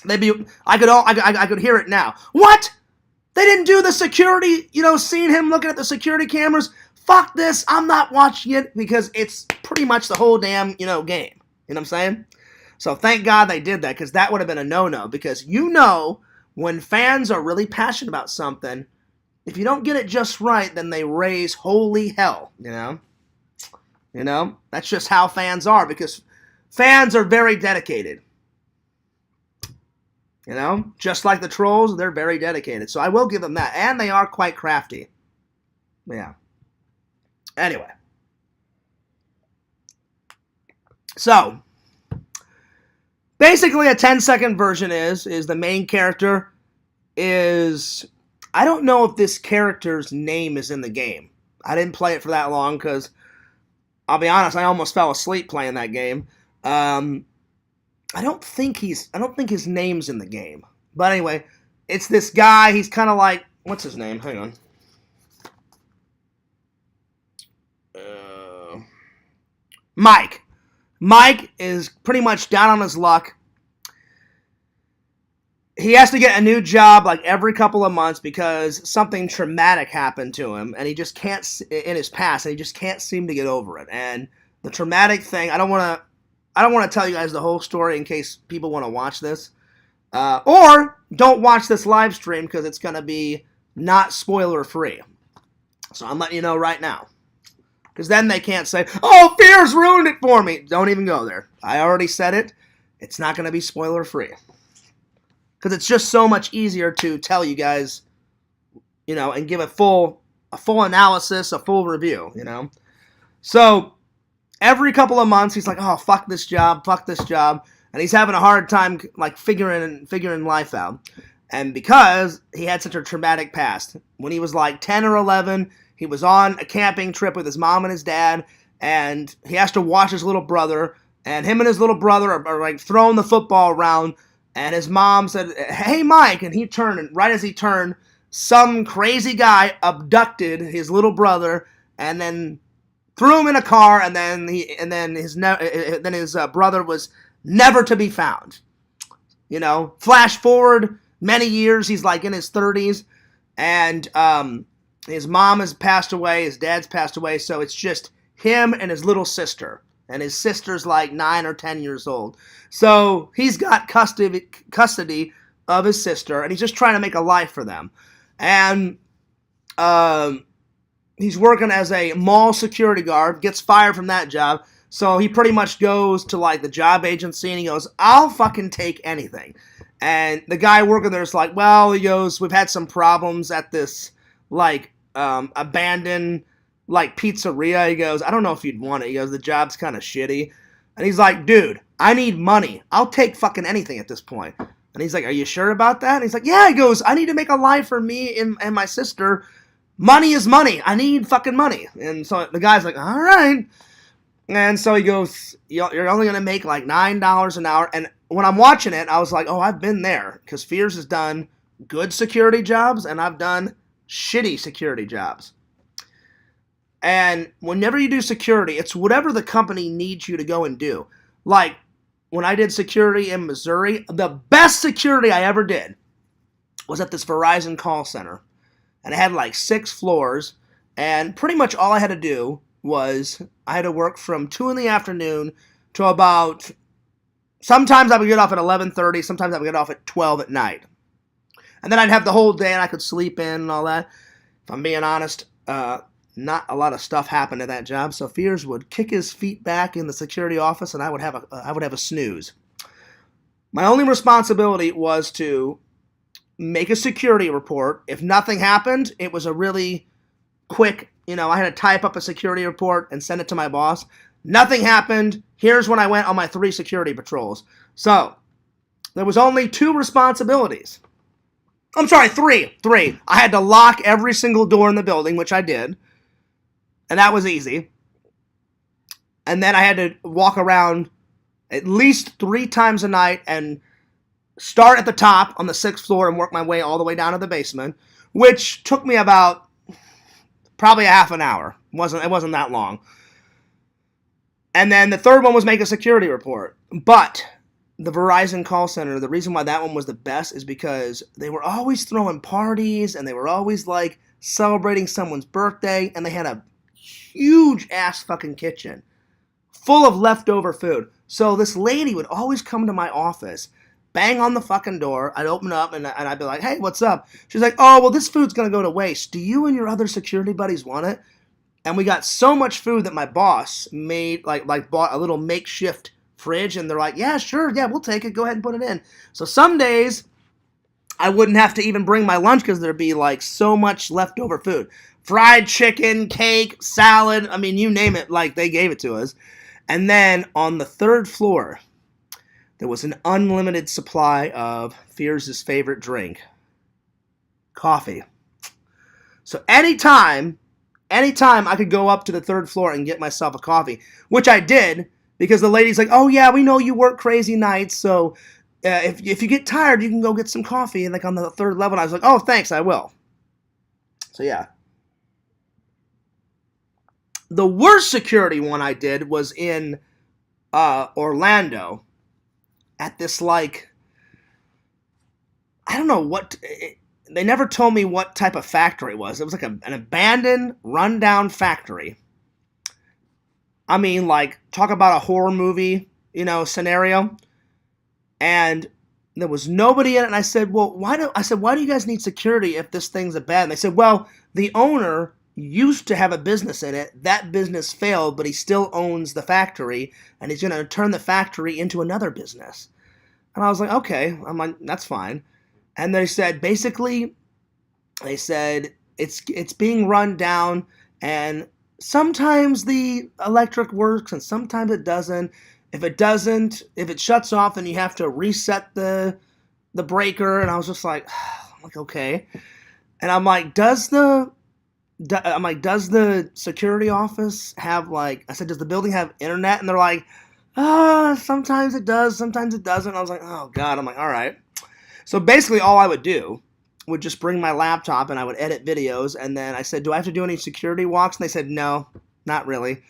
They'd be. I could hear it now. What? They didn't do the security, you know, seeing him looking at the security cameras? Fuck this. I'm not watching it because it's pretty much the whole damn, you know, game. You know what I'm saying? So thank God they did that because that would have been a no-no because you know when fans are really passionate about something, if you don't get it just right, then they raise holy hell, you know? You know? That's just how fans are, because fans are very dedicated. You know? Just like the trolls, they're very dedicated. So I will give them that. And they are quite crafty. Yeah. Anyway. So, basically a 10-second version is the main character is... I don't know if this character's name is in the game. I didn't play it for that long because, I'll be honest, I almost fell asleep playing that game. I don't think his name's in the game. But anyway, it's this guy. He's kind of like, what's his name? Hang on. Mike. Mike is pretty much down on his luck. He has to get a new job like every couple of months because something traumatic happened to him, and he just can't, in his past, and he just can't seem to get over it. And the traumatic thing, I don't want to tell you guys the whole story in case people want to watch this, or don't watch this live stream because it's going to be not spoiler free. So I'm letting you know right now. Because then they can't say, oh, Fears ruined it for me. Don't even go there. I already said it. It's not going to be spoiler-free. Because it's just so much easier to tell you guys, you know, and give a full analysis, a full review, you know. So, every couple of months, he's like, oh, fuck this job. And he's having a hard time, like, figuring life out. And because he had such a traumatic past, when he was like 10 or 11... he was on a camping trip with his mom and his dad, and he has to watch his little brother, and him and his little brother are like throwing the football around, and his mom said, hey, Mike, and he turned, and right as he turned, some crazy guy abducted his little brother, and then threw him in a car, and then his brother was never to be found. You know, flash forward many years, he's like in his 30s, and his mom has passed away, his dad's passed away, so it's just him and his little sister. And his sister's like 9 or 10 years old. So he's got custody of his sister, and he's just trying to make a life for them. And he's working as a mall security guard, gets fired from that job, so he pretty much goes to like the job agency, and he goes, I'll fucking take anything. And the guy working there is like, well, he goes, we've had some problems at this, like, abandoned, like, pizzeria. He goes, I don't know if you'd want it. He goes, the job's kind of shitty. And he's like, dude, I need money. I'll take fucking anything at this point. And he's like, are you sure about that? And he's like, yeah. He goes, I need to make a life for me and my sister. Money is money. I need fucking money. And so the guy's like, all right. And so he goes, you're only going to make like $9 an hour. And when I'm watching it, I was like, oh, I've been there. Because Fears has done good security jobs, and I've done shitty security jobs. And whenever you do security, it's whatever the company needs you to go and do. Like, when I did security in Missouri, the best security I ever did was at this Verizon call center. And it had like 6 floors, and pretty much all I had to do was, I had to work from 2 in the afternoon to about, sometimes I would get off at 11:30, sometimes I would get off at 12 at night. And then I'd have the whole day, and I could sleep in and all that. If I'm being honest, not a lot of stuff happened at that job. So Fears would kick his feet back in the security office, and I would have a snooze. My only responsibility was to make a security report. If nothing happened, it was a really quick, you know, I had to type up a security report and send it to my boss. Nothing happened. Here's when I went on my 3 security patrols. So there was only 2 responsibilities. I'm sorry, 3. I had to lock every single door in the building, which I did. And that was easy. And then I had to walk around at least 3 times a night and start at the top on the 6th floor and work my way all the way down to the basement, which took me about probably a half an hour. It wasn't that long. And then the 3rd one was make a security report. But the Verizon call center, the reason why that one was the best is because they were always throwing parties, and they were always like celebrating someone's birthday, and they had a huge ass fucking kitchen full of leftover food. So this lady would always come to my office, bang on the fucking door. I'd open up and I'd be like, hey, what's up? She's like, oh, well, this food's going to go to waste. Do you and your other security buddies want it? And we got so much food that my boss made, like bought a little makeshift fridge, and they're like, yeah, sure, yeah, we'll take it. Go ahead and put it in. So some days I wouldn't have to even bring my lunch because there'd be like so much leftover food. Fried chicken, cake, salad, I mean, you name it, like they gave it to us. And then on the 3rd floor, there was an unlimited supply of Fears' favorite drink, coffee. So anytime I could go up to the 3rd floor and get myself a coffee, which I did, because the lady's like, oh yeah, we know you work crazy nights, so if you get tired, you can go get some coffee, like on the 3rd level. And I was like, oh, thanks, I will. So yeah. The worst security one I did was in Orlando at this, like, I don't know what, they never told me what type of factory it was. It was like an abandoned, rundown factory. I mean, like, talk about a horror movie, scenario. And there was nobody in it, and I said, well, why do you guys need security if this thing's abandoned? They said, well, the owner used to have a business in it. That business failed, but he still owns the factory, and he's going to turn the factory into another business. And I was like, okay. I'm like, that's fine. And they said, basically, it's being run down, and sometimes the electric works, and sometimes it doesn't. If it shuts off, then you have to reset the breaker. And I was just like, okay. And I'm like, does the security office have, like, I said, does the building have internet? And they're like, sometimes it does, sometimes it doesn't. And I was like, oh God. I'm like, all right. So basically all I would do would just bring my laptop and I would edit videos. And then I said, do I have to do any security walks? And they said, no, not really.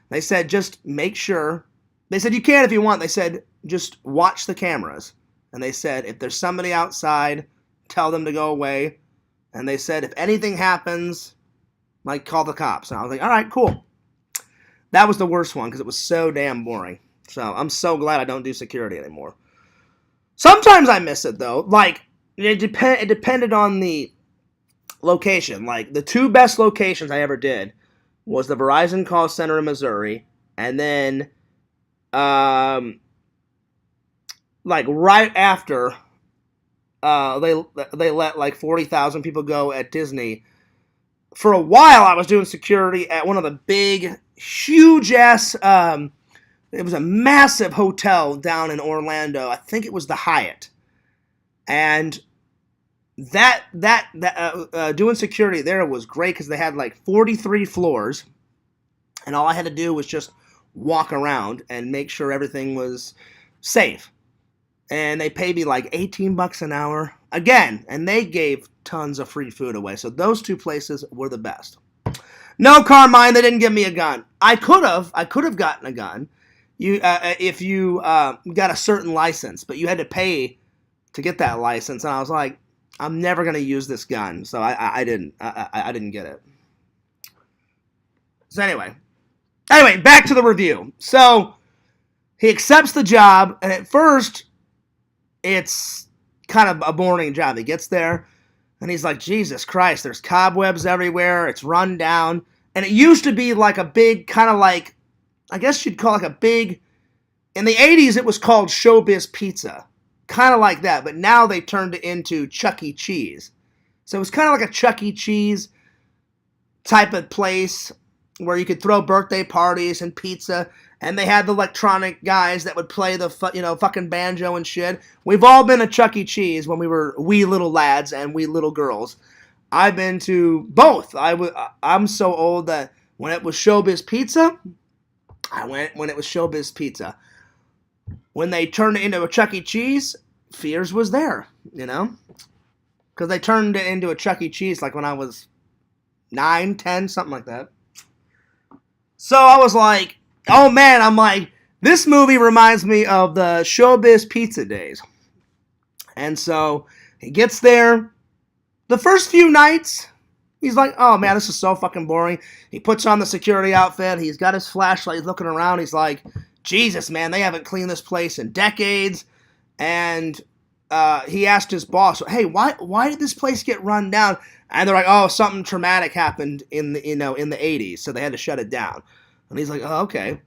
They said, just make sure. They said, you can if you want. They said, just watch the cameras. And they said, if there's somebody outside, tell them to go away. And they said, if anything happens, like, call the cops. And I was like, all right, cool. That was the worst one because it was so damn boring. So I'm so glad I don't do security anymore. Sometimes I miss it, though. Like, it depended on the location. Like, the 2 best locations I ever did was the Verizon call center in Missouri, and then like right after they let like 40,000 people go at Disney. For a while I was doing security at one of the big, huge ass it was a massive hotel down in Orlando. I think it was the Hyatt. And that doing security there was great because they had like 43 floors, and all I had to do was just walk around and make sure everything was safe. And they paid me like $18 an hour again, and they gave tons of free food away. So those 2 places were the best. No, Carmine, they didn't give me a gun. I could have gotten a gun. If you got a certain license, but you had to pay to get that license, and I was like, I'm never gonna use this gun, so I didn't get it. So anyway, back to the review. So he accepts the job, and at first, it's kind of a boring job. He gets there, and he's like, Jesus Christ, there's cobwebs everywhere, it's run down, and it used to be like a big, kind of like, I guess you'd call it like a big, in the 80s it was called Showbiz Pizza, kind of like that, but now they turned it into Chuck E. Cheese. So it was kind of like a Chuck E. Cheese type of place where you could throw birthday parties and pizza, and they had the electronic guys that would play the fucking banjo and shit. We've all been to Chuck E. Cheese when we were wee little lads and wee little girls. I've been to both. I'm so old that when it was Showbiz Pizza, I went when it was Showbiz Pizza. When they turned it into a Chuck E. Cheese, Fears was there, because they turned it into a Chuck E. Cheese like when I was 9, 10, something like that. So I was like, oh man, I'm like, this movie reminds me of the Showbiz Pizza days. And so he gets there. The first few nights, he's like, oh man, this is so fucking boring. He puts on the security outfit. He's got his flashlight. He's looking around. He's like, Jesus, man, they haven't cleaned this place in decades. And he asked his boss, "Hey, why did this place get run down?" And they're like, "Oh, something traumatic happened in the in the 80s, so they had to shut it down." And he's like, "Oh, okay."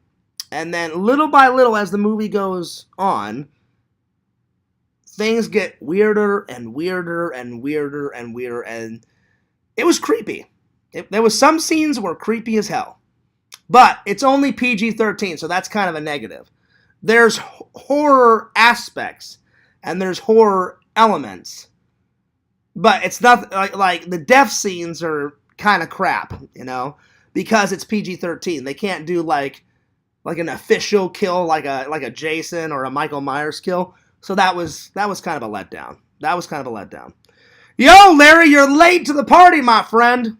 And then little by little, as the movie goes on, things get weirder and weirder and weirder and weirder, and it was creepy. There was some scenes were creepy as hell, but it's only PG-13, so that's kind of a negative. There's horror aspects and there's horror elements, but it's not like the death scenes are kind of crap, because it's PG-13. They can't do like an official kill, like a Jason or a Michael Myers kill. So that was kind of a letdown. Yo, Larry, you're late to the party, my friend.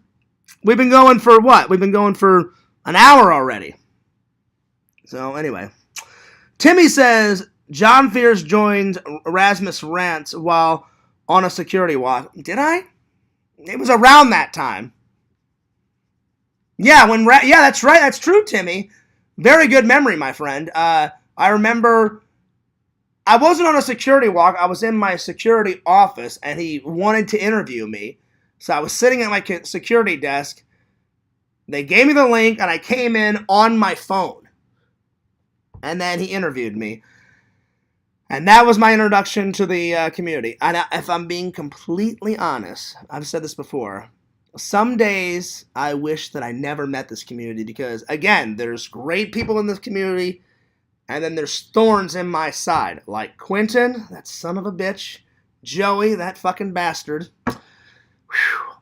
We've been going for what? We've been going for an hour already. So anyway, Timmy says John Fears joined Erasmus Rants while on a security watch. Did I? It was around that time. Yeah, that's right. That's true, Timmy. Very good memory, my friend. I remember I wasn't on a security walk. I was in my security office, and he wanted to interview me. So I was sitting at my security desk. They gave me the link, and I came in on my phone. And then he interviewed me. And that was my introduction to the community. And if I'm being completely honest, I've said this before, some days I wish that I never met this community because, again, there's great people in this community, and then there's thorns in my side. Like Quentin, that son of a bitch. Joey, that fucking bastard. Whew.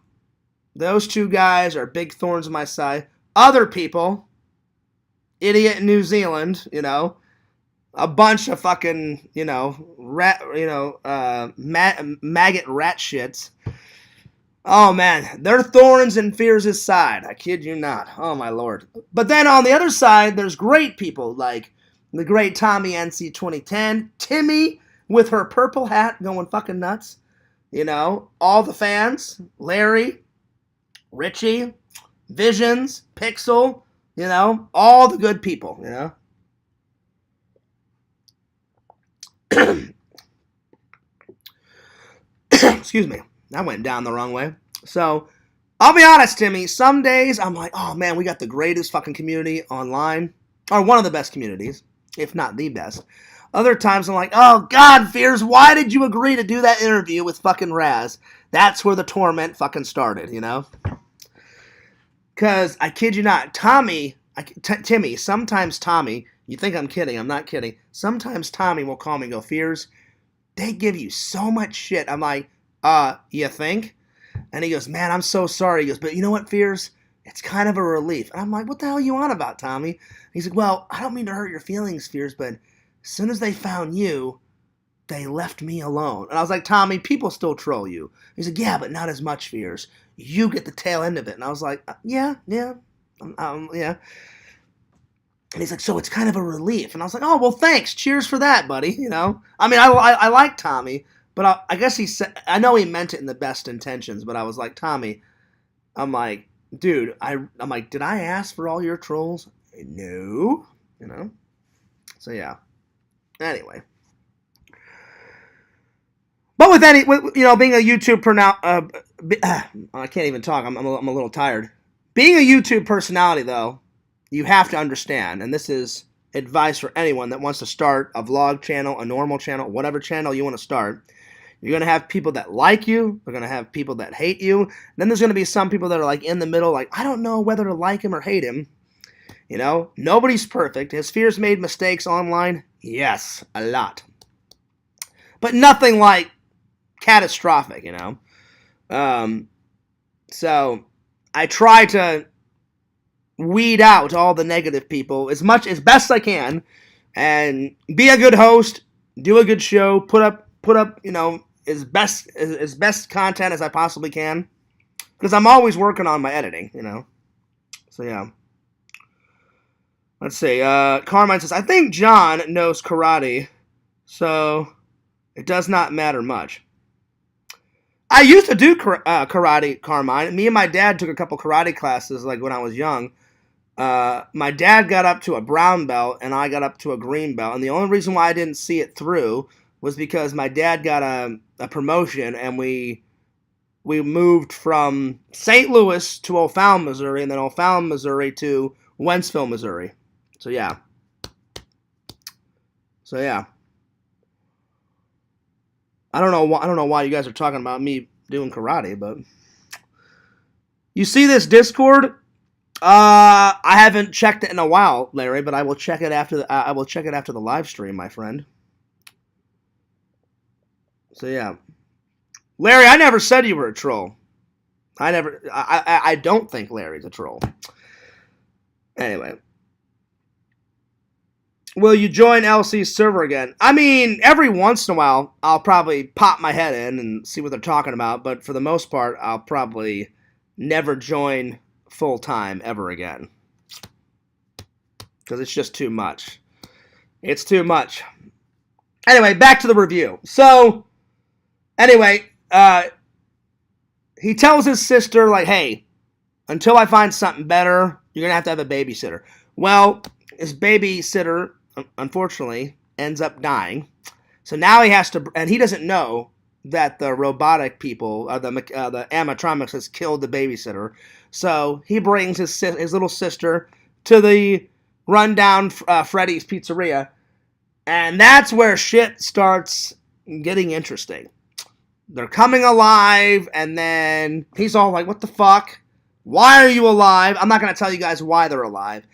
Those two guys are big thorns in my side. Other people, idiot in New Zealand, a bunch of fucking, maggot rat shits. Oh, man, they're thorns in Fears' side. I kid you not. Oh, my lord. But then on the other side, there's great people like the great Tommy NC 2010, Timmy with her purple hat going fucking nuts. All the fans, Larry, Richie, Visions, Pixel, all the good people, Excuse me. That went down the wrong way. So, I'll be honest, Timmy. Some days I'm like, oh man, we got the greatest fucking community online. Or one of the best communities, if not the best. Other times I'm like, oh God, Fears, why did you agree to do that interview with fucking Raz? That's where the torment fucking started, Because, I kid you not, Timmy, sometimes Tommy, you think I'm kidding, I'm not kidding. Sometimes Tommy will call me and go, Fears, they give you so much shit. I'm like, you think? And he goes, man, I'm so sorry. He goes, but you know what, Fears? It's kind of a relief. And I'm like, what the hell are you on about, Tommy? And he's like, well, I don't mean to hurt your feelings, Fears, but as soon as they found you, they left me alone. And I was like, Tommy, people still troll you. He's like, yeah, but not as much, Fears. You get the tail end of it. And I was like, yeah. Yeah. And he's like, so it's kind of a relief. And I was like, oh, well, thanks. Cheers for that, buddy. I mean, I like Tommy, but I guess he said, I know he meant it in the best intentions, but I was like, Tommy, I'm like, dude, I'm like, did I ask for all your trolls? No. So, yeah. Anyway. But with being a YouTuber now, I can't even talk. I'm a little tired. Being a YouTube personality, though, you have to understand, and this is advice for anyone that wants to start a vlog channel, a normal channel, whatever channel you want to start. You're going to have people that like you. They're going to have people that hate you. Then there's going to be some people that are like in the middle, like, I don't know whether to like him or hate him. Nobody's perfect. Has Fears made mistakes online? Yes, a lot. But nothing like catastrophic, So I try to weed out all the negative people as best I can, and be a good host, do a good show, put up, as best content as I possibly can, because I'm always working on my editing, So yeah. Let's see. Carmine says, I think John knows karate, so it does not matter much. I used to do karate, Carmine. Me and my dad took a couple karate classes, like when I was young. My dad got up to a brown belt, and I got up to a green belt. And the only reason why I didn't see it through was because my dad got a promotion, and we moved from St. Louis to O'Fallon, Missouri, and then O'Fallon, Missouri to Wentzville, Missouri. So yeah. I don't know why you guys are talking about me doing karate, but you see this Discord? I haven't checked it in a while, Larry, but I will check it after the live stream, my friend. So yeah, Larry, I never said you were a troll. I don't think Larry's a troll. Anyway. Will you join LC's server again? I mean, every once in a while, I'll probably pop my head in and see what they're talking about, but for the most part, I'll probably never join full-time ever again. Because it's just too much. It's too much. Anyway, back to the review. So, anyway, he tells his sister, like, hey, until I find something better, you're going to have a babysitter. Well, his babysitter, unfortunately, ends up dying. So now he has to, and he doesn't know that the robotic people, the animatronics, has killed the babysitter. So he brings his little sister to the rundown Freddy's Pizzeria, and that's where shit starts getting interesting. They're coming alive, and then he's all like, what the fuck? Why are you alive? I'm not going to tell you guys why they're alive.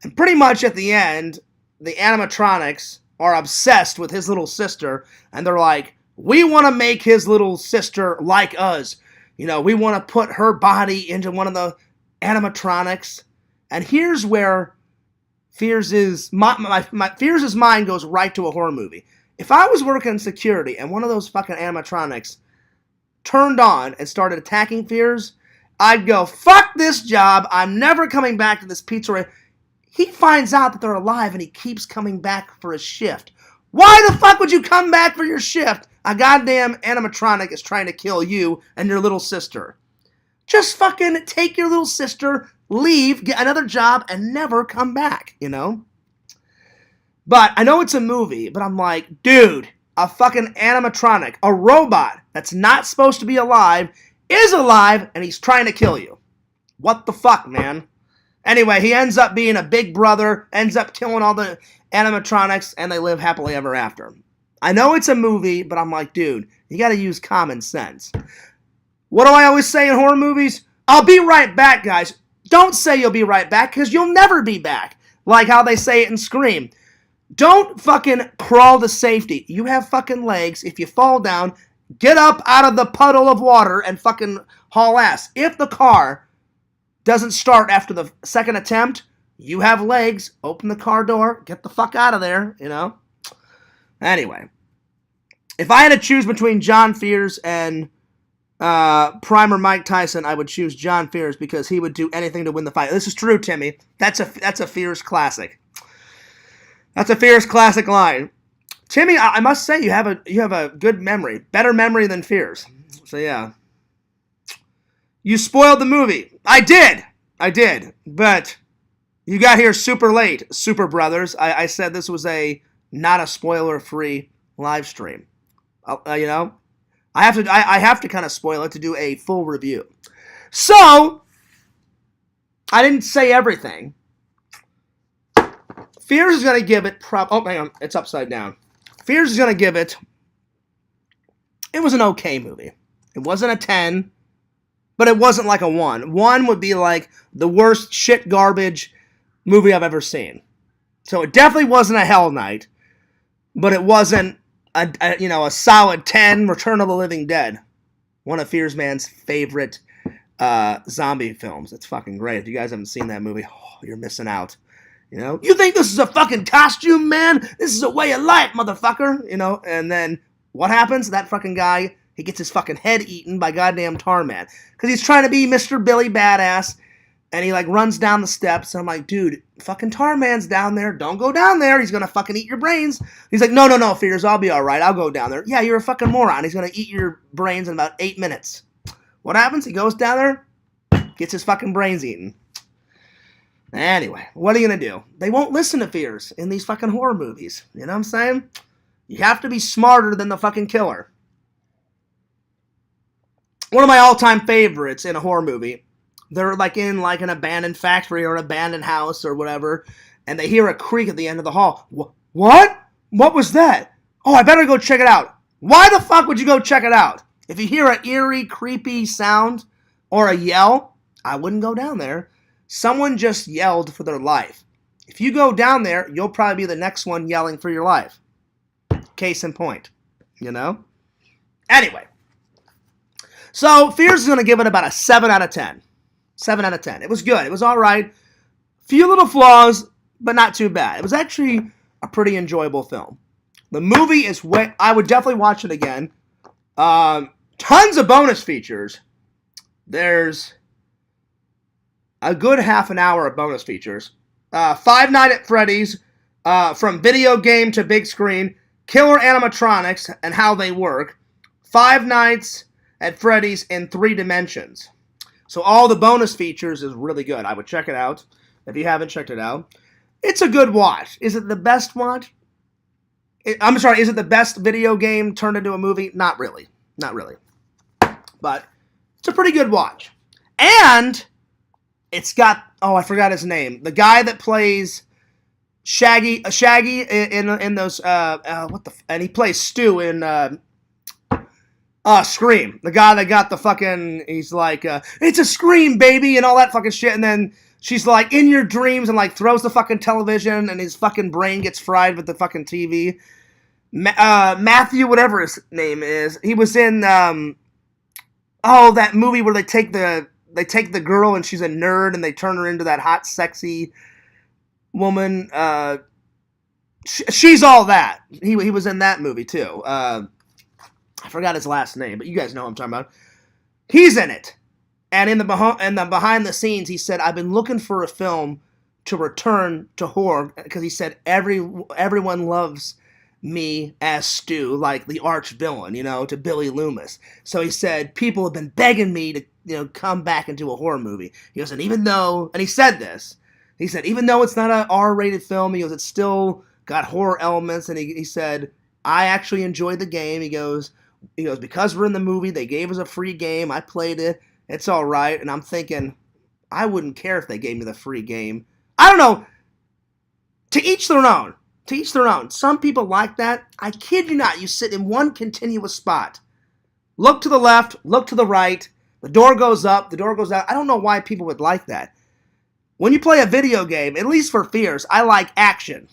And pretty much at the end, the animatronics are obsessed with his little sister, and they're like, we want to make his little sister like us. You know, we want to put her body into one of the animatronics. And here's where Fears' mind goes right to a horror movie. If I was working in security and one of those fucking animatronics turned on and started attacking Fears, I'd go, fuck this job. I'm never coming back to this pizzeria. He finds out that they're alive and he keeps coming back for his shift. Why the fuck would you come back for your shift? A goddamn animatronic is trying to kill you and your little sister. Just fucking take your little sister, leave, get another job, and never come back, you know? But I know it's a movie, but I'm like, dude, a fucking animatronic, a robot that's not supposed to be alive, is alive, and he's trying to kill you. What the fuck, man? Anyway, he ends up being a big brother, ends up killing all the animatronics, and they live happily ever after. I know it's a movie, but I'm like, dude, you gotta use common sense. What do I always say in horror movies? I'll be right back, guys. Don't say you'll be right back, because you'll never be back. Like how they say it in Scream. Don't fucking crawl to safety. You have fucking legs. If you fall down, get up out of the puddle of water and fucking haul ass. If the car doesn't start after the second attempt, you have legs. Open the car door. Get the fuck out of there, you know? Anyway. If I had to choose between John Fears and Primer Mike Tyson, I would choose John Fears because he would do anything to win the fight. This is true, Timmy. That's a Fears classic. That's a Fears classic line. Timmy, I must say you have a good memory. Better memory than Fears. So yeah. You spoiled the movie. I did. But you got here super late, Super Brothers. I said this was not a spoiler-free live stream. You know? I have to kind of spoil it to do a full review. So, I didn't say everything. Fears is going to give it... oh, hang on. It's upside down. Fears is going to give it... It was an okay movie. It wasn't a 10, but it wasn't like a 1. 1 would be like the worst shit garbage movie I've ever seen. So it definitely wasn't a Hell Night, but it wasn't a solid 10, Return of the Living Dead. One of Fears Man's favorite zombie films. It's fucking great. If you guys haven't seen that movie, you're missing out. You know, you think this is a fucking costume, man? This is a way of life, motherfucker. You know, and then what happens? That fucking guy, he gets his fucking head eaten by goddamn Tarman. Because he's trying to be Mr. Billy Badass. And he, like, runs down the steps. And I'm like, dude, fucking Tarman's down there. Don't go down there. He's going to fucking eat your brains. He's like, no, Fears, I'll be all right. I'll go down there. Yeah, you're a fucking moron. He's going to eat your brains in about 8 minutes. What happens? He goes down there, gets his fucking brains eaten. Anyway, what are you going to do? They won't listen to Fears in these fucking horror movies. You know what I'm saying? You have to be smarter than the fucking killer. One of my all-time favorites in a horror movie. They're like in like an abandoned factory or an abandoned house or whatever, and they hear a creak at the end of the hall. What? What was that? Oh, I better go check it out. Why the fuck would you go check it out? If you hear an eerie, creepy sound or a yell, I wouldn't go down there. Someone just yelled for their life. If you go down there, you'll probably be the next one yelling for your life. Case in point, you know? Anyway. So, Fears is going to give it about a 7 out of 10. 7 out of 10. It was good. It was all right. Few little flaws, but not too bad. It was actually a pretty enjoyable film. The movie is I would definitely watch it again. Tons of bonus features. There's a good half an hour of bonus features. Five Nights at Freddy's, from video game to big screen, killer animatronics and how they work, Five Nights at Freddy's in 3 dimensions. So all the bonus features is really good. I would check it out if you haven't checked it out. It's a good watch. Is it the best watch? I'm sorry, is it the best video game turned into a movie? Not really. Not really. But it's a pretty good watch. And it's got, oh, I forgot his name. The guy that plays Shaggy in those, and he plays Stu in, Scream. The guy that got the fucking, he's like, it's a Scream, baby, and all that fucking shit, and then she's like, in your dreams, and like throws the fucking television, and his fucking brain gets fried with the fucking TV. Matthew, whatever his name is, he was in, that movie where they take the girl and she's a nerd and they turn her into that hot, sexy woman. She's all that. He was in that movie too. I forgot his last name, but you guys know what I'm talking about. He's in it. And in the behind the scenes, he said, I've been looking for a film to return to horror, because he said everyone loves me as Stu, like the arch villain, to Billy Loomis. So he said, people have been begging me to, come back into a horror movie. He goes, and even though it's not an R-rated film, he goes, it's still got horror elements, and he said, I actually enjoyed the game. He goes, because we're in the movie, they gave us a free game, I played it, it's all right. And I'm thinking, I wouldn't care if they gave me the free game. I don't know. To each their own. To each their own. Some people like that. I kid you not. You sit in one continuous spot. Look to the left, look to the right. The door goes up, the door goes out. I don't know why people would like that. When you play a video game, at least for Fears, I like action.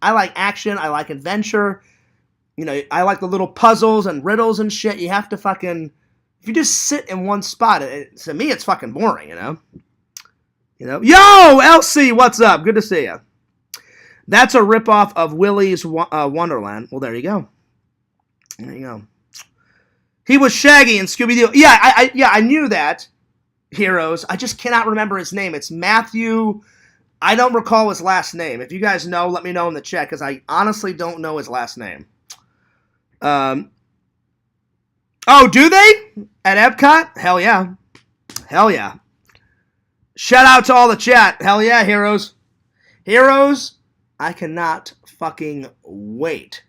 I like action. I like adventure. I like the little puzzles and riddles and shit. You have to fucking... If you just sit in one spot, to me, it's fucking boring, Yo, LC, what's up? Good to see you. That's a ripoff of Willy's Wonderland. Well, there you go. There you go. He was Shaggy in Scooby-Doo. Yeah, I knew that, Heroes. I just cannot remember his name. It's Matthew. I don't recall his last name. If you guys know, let me know in the chat, because I honestly don't know his last name. Oh, do they? At Epcot? Hell yeah. Hell yeah. Shout out to all the chat. Hell yeah, Heroes. Heroes, I cannot fucking wait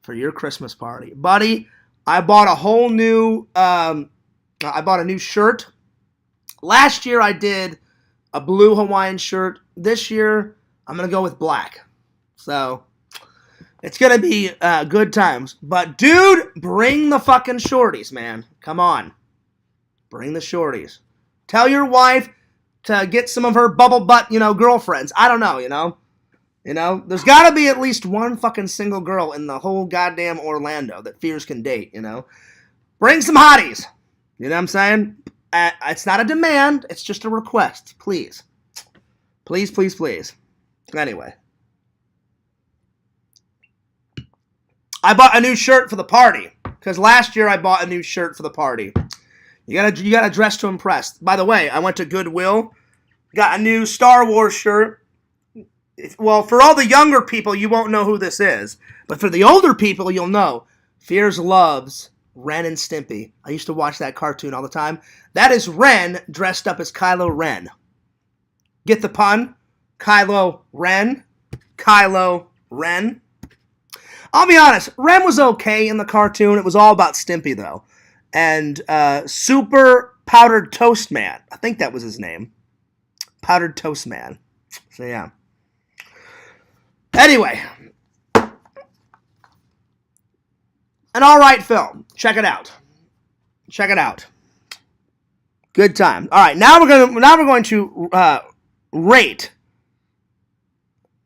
for your Christmas party. Buddy, I bought a whole new, a new shirt. Last year I did a blue Hawaiian shirt. This year, I'm going to go with black. So, it's going to be good times. But, dude, bring the fucking shorties, man. Come on. Bring the shorties. Tell your wife to get some of her bubble butt, girlfriends. I don't know, There's got to be at least one fucking single girl in the whole goddamn Orlando that Fears can date, Bring some hotties. You know what I'm saying? It's not a demand. It's just a request. Please. Please, please, please. Anyway. I bought a new shirt for the party. Because last year I bought a new shirt for the party. You gotta dress to impress. By the way, I went to Goodwill. Got a new Star Wars shirt. Well, for all the younger people, you won't know who this is. But for the older people, you'll know. Fears loves Ren and Stimpy. I used to watch that cartoon all the time. That is Ren dressed up as Kylo Ren. Get the pun? Kylo Ren. Kylo Ren. I'll be honest, Rem was okay in the cartoon. It was all about Stimpy, though. And Super Powdered Toast Man. I think that was his name. Powdered Toast Man. So, yeah. Anyway. An alright film. Check it out. Check it out. Good time. Alright, now we're going to rate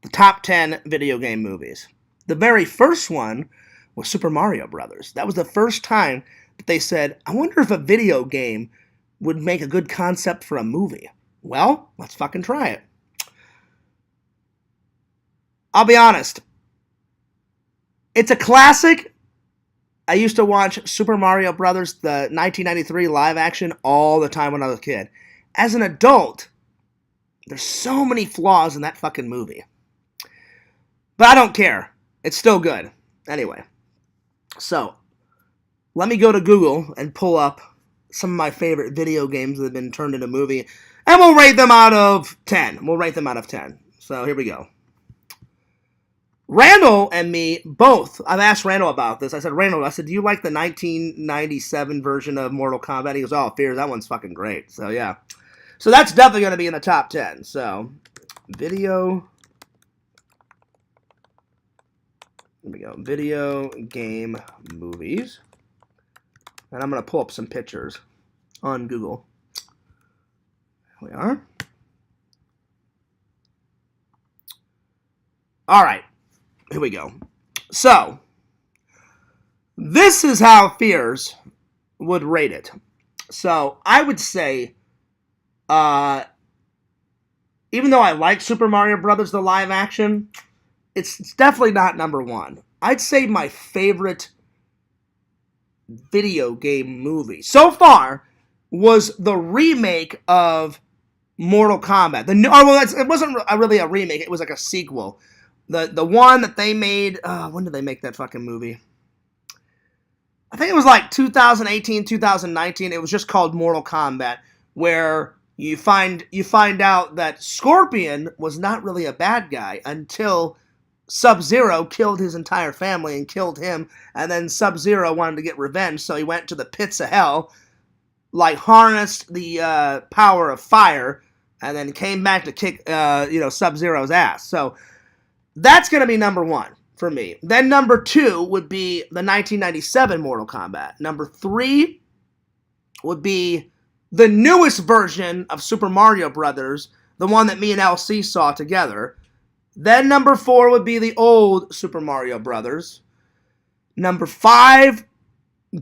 the top 10 video game movies. The very first one was Super Mario Brothers. That was the first time that they said, I wonder if a video game would make a good concept for a movie. Well, let's fucking try it. I'll be honest. It's a classic. I used to watch Super Mario Brothers, the 1993 live action, all the time when I was a kid. As an adult, there's so many flaws in that fucking movie. But I don't care. It's still good. Anyway. So, let me go to Google and pull up some of my favorite video games that have been turned into movie. And we'll rate them out of 10. We'll rate them out of 10. So, here we go. Randall and me both, I've asked Randall about this. I said, Randall, do you like the 1997 version of Mortal Kombat? He goes, oh, Fears, that one's fucking great. So, yeah. So, that's definitely going to be in the top 10. So, video... Here we go. Video game movies. And I'm going to pull up some pictures on Google. Here we are. All right. Here we go. So, this is how Fears would rate it. So, I would say, even though I like Super Mario Brothers, the live action, it's definitely not number one. I'd say my favorite video game movie so far was the remake of Mortal Kombat. It wasn't really a remake. It was like a sequel. The one that they made, when did they make that fucking movie? I think it was like 2018, 2019. It was just called Mortal Kombat, where you find out that Scorpion was not really a bad guy until Sub-Zero killed his entire family and killed him, and then Sub-Zero wanted to get revenge, so he went to the pits of hell, like harnessed the power of fire, and then came back to kick Sub-Zero's ass. So that's going to be number one for me. Then number two would be the 1997 Mortal Kombat. Number three would be the newest version of Super Mario Brothers, the one that me and LC saw together. Then number four would be the old Super Mario Brothers. Number five,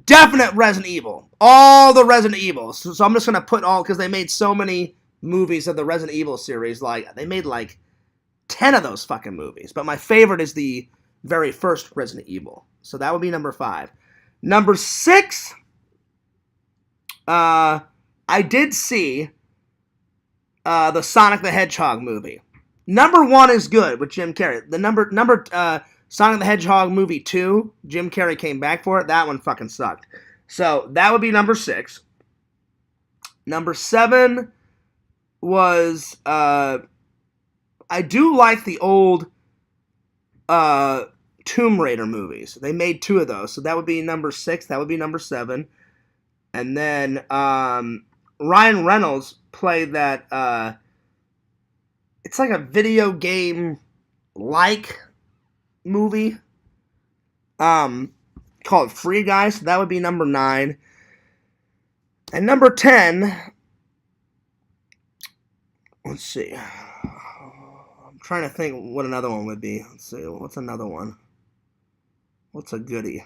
definite Resident Evil. All the Resident Evils. So I'm just going to put all, because they made so many movies of the Resident Evil series. Like, they made like 10 of those fucking movies. But my favorite is the very first Resident Evil. So that would be number five. Number six, I did see the Sonic the Hedgehog movie. Number one is good with Jim Carrey. The number Sonic the Hedgehog movie 2, Jim Carrey came back for it. That one fucking sucked. So that would be number 6. Number 7 was I do like the old Tomb Raider movies. They made 2 of those. So that would be number 6. That would be number 7. And then Ryan Reynolds played that it's like a video game like movie called Free Guy, so that would be number 9. And number 10, let's see. I'm trying to think what another one would be. Let's see, what's another one? What's a goodie?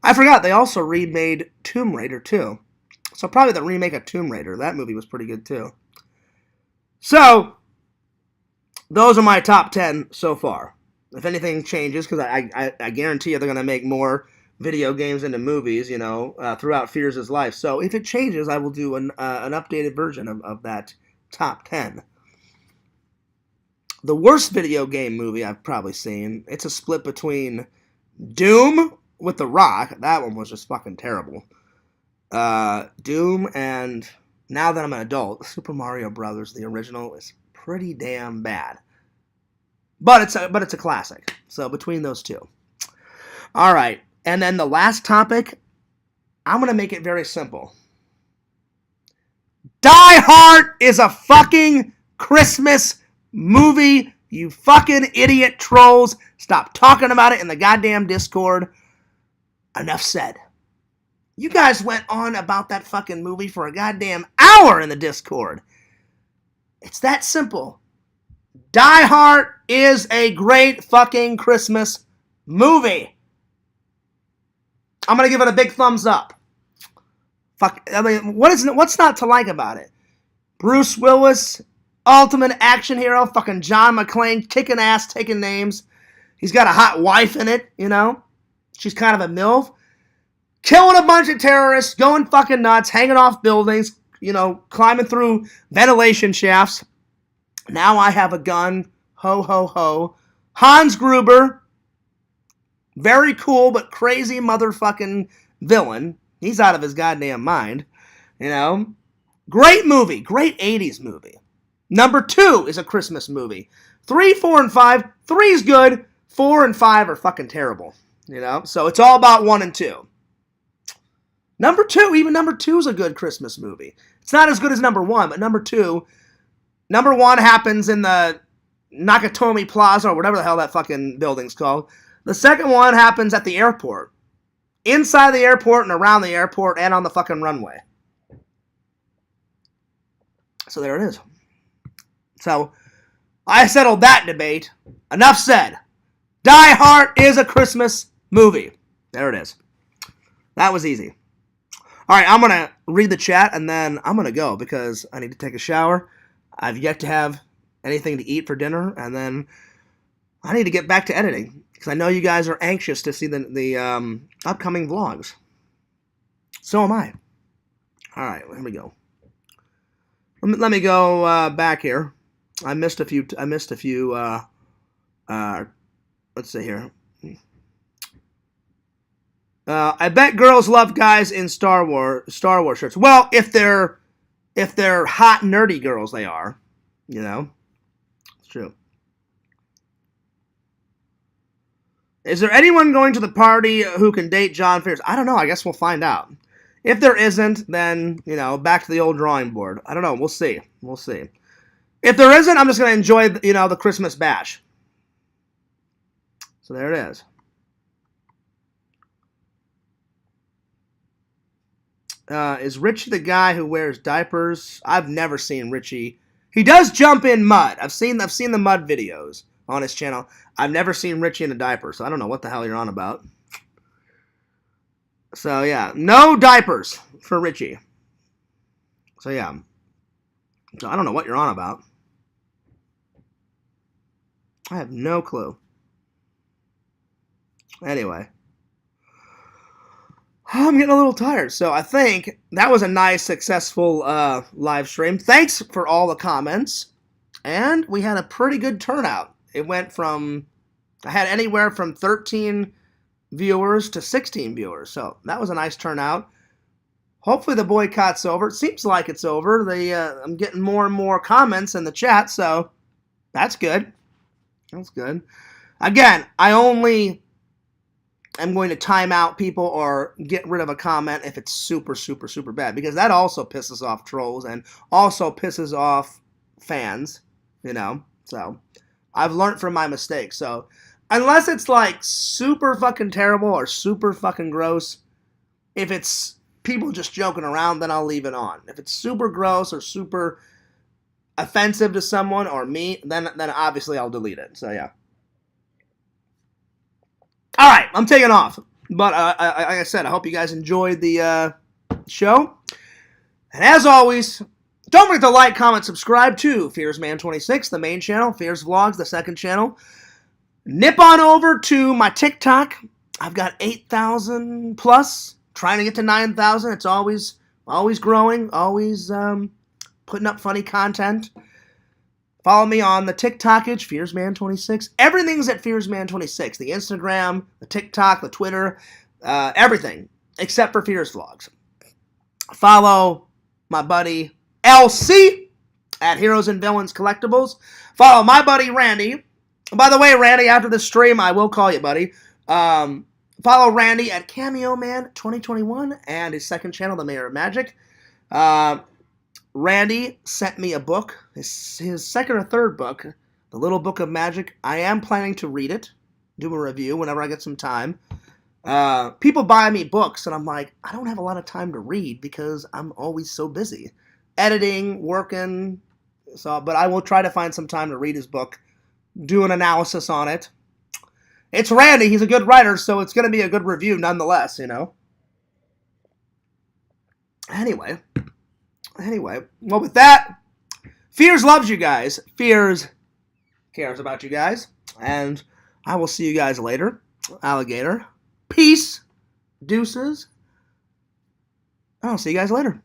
I forgot, they also remade Tomb Raider too. So probably the remake of Tomb Raider. That movie was pretty good too. So, those are my top 10 so far. If anything changes, because I guarantee you they're going to make more video games into movies, throughout Fears' life. So if it changes, I will do an updated version of that top 10. The worst video game movie I've probably seen, it's a split between Doom with The Rock. That one was just fucking terrible. Doom and now that I'm an adult, Super Mario Brothers, the original, is pretty damn bad. But it's a classic. So between those two. All right. And then the last topic, I'm going to make it very simple. Die Hard is a fucking Christmas movie. You fucking idiot trolls. Stop talking about it in the goddamn Discord. Enough said. You guys went on about that fucking movie for a goddamn hour in the Discord. It's that simple. Die Hard is a great fucking Christmas movie. I'm going to give it a big thumbs up. Fuck, I mean, what's not to like about it? Bruce Willis, ultimate action hero, fucking John McClane, kicking ass, taking names. He's got a hot wife in it, you know? She's kind of a MILF. Killing a bunch of terrorists, going fucking nuts, hanging off buildings, you know, climbing through ventilation shafts. Now I have a gun. Ho, ho, ho. Hans Gruber. Very cool, but crazy motherfucking villain. He's out of his goddamn mind. You know? Great movie. Great 80s movie. Number 2 is a Christmas movie. 3, 4, and 5. 3's good. 4 and 5 are fucking terrible. You know? So it's all about 1 and 2. Number 2, even number 2 is a good Christmas movie. It's not as good as number 1, but number 2... Number 1 happens in the Nakatomi Plaza, or whatever the hell that fucking building's called. The second one happens at the airport. Inside the airport and around the airport and on the fucking runway. So there it is. So, I settled that debate. Enough said. Die Hard is a Christmas movie. There it is. That was easy. Alright, I'm going to read the chat and then I'm going to go because I need to take a shower. I've yet to have anything to eat for dinner, and then I need to get back to editing, because I know you guys are anxious to see the upcoming vlogs. So am I. Alright, here we go. Let me go back here. I missed a few, let's see here. I bet girls love guys in Star Wars shirts. Well, if they're hot, nerdy girls, they are. You know? It's true. Is there anyone going to the party who can date John Fierce? I don't know. I guess we'll find out. If there isn't, then, you know, back to the old drawing board. I don't know. We'll see. We'll see. If there isn't, I'm just going to enjoy, you know, the Christmas bash. So there it is. Is Richie the guy who wears diapers? I've never seen Richie. He does jump in mud. I've seen the mud videos on his channel. I've never seen Richie in a diaper, so I don't know what the hell you're on about. So yeah, no diapers for Richie. So yeah. So I don't know what you're on about. I have no clue. Anyway. I'm getting a little tired, so I think that was a nice, successful live stream. Thanks for all the comments, and we had a pretty good turnout. It went from, I had anywhere from 13 viewers to 16 viewers, so that was a nice turnout. Hopefully the boycott's over. It seems like it's over. I'm getting more and more comments in the chat, so that's good. That's good. Again, I only am going to time out people or get rid of a comment if it's super, super, super bad, because that also pisses off trolls and also pisses off fans, you know. So I've learned from my mistakes. So unless it's like super fucking terrible or super fucking gross, if it's people just joking around, then I'll leave it on. If it's super gross or super offensive to someone or me, then obviously I'll delete it. So yeah. All right, I'm taking off. But like I said, I hope you guys enjoyed the show. And as always, don't forget to like, comment, subscribe to FearsMan26, the main channel, Fears Vlogs, the second channel. Nip on over to my TikTok. I've got 8,000 plus, trying to get to 9,000. It's always growing, always putting up funny content. Follow me on the TikTok, it's FearsMan26. Everything's at FearsMan26. The Instagram, the TikTok, the Twitter, everything, except for Fears Vlogs. Follow my buddy LC at Heroes and Villains Collectibles. Follow my buddy Randy. By the way, Randy, after the stream, I will call you, buddy. Follow Randy at Cameo Man 2021 and his second channel, The Mayor of Magic. Randy sent me a book, his second or third book, The Little Book of Magic. I am planning to read it, do a review whenever I get some time. People buy me books, and I'm like, I don't have a lot of time to read because I'm always so busy. Editing, working, but I will try to find some time to read his book, do an analysis on it. It's Randy, he's a good writer, so it's going to be a good review nonetheless, you know. Anyway, well, with that, Fears loves you guys. Fears cares about you guys. And I will see you guys later. Alligator. Peace. Deuces. I'll see you guys later.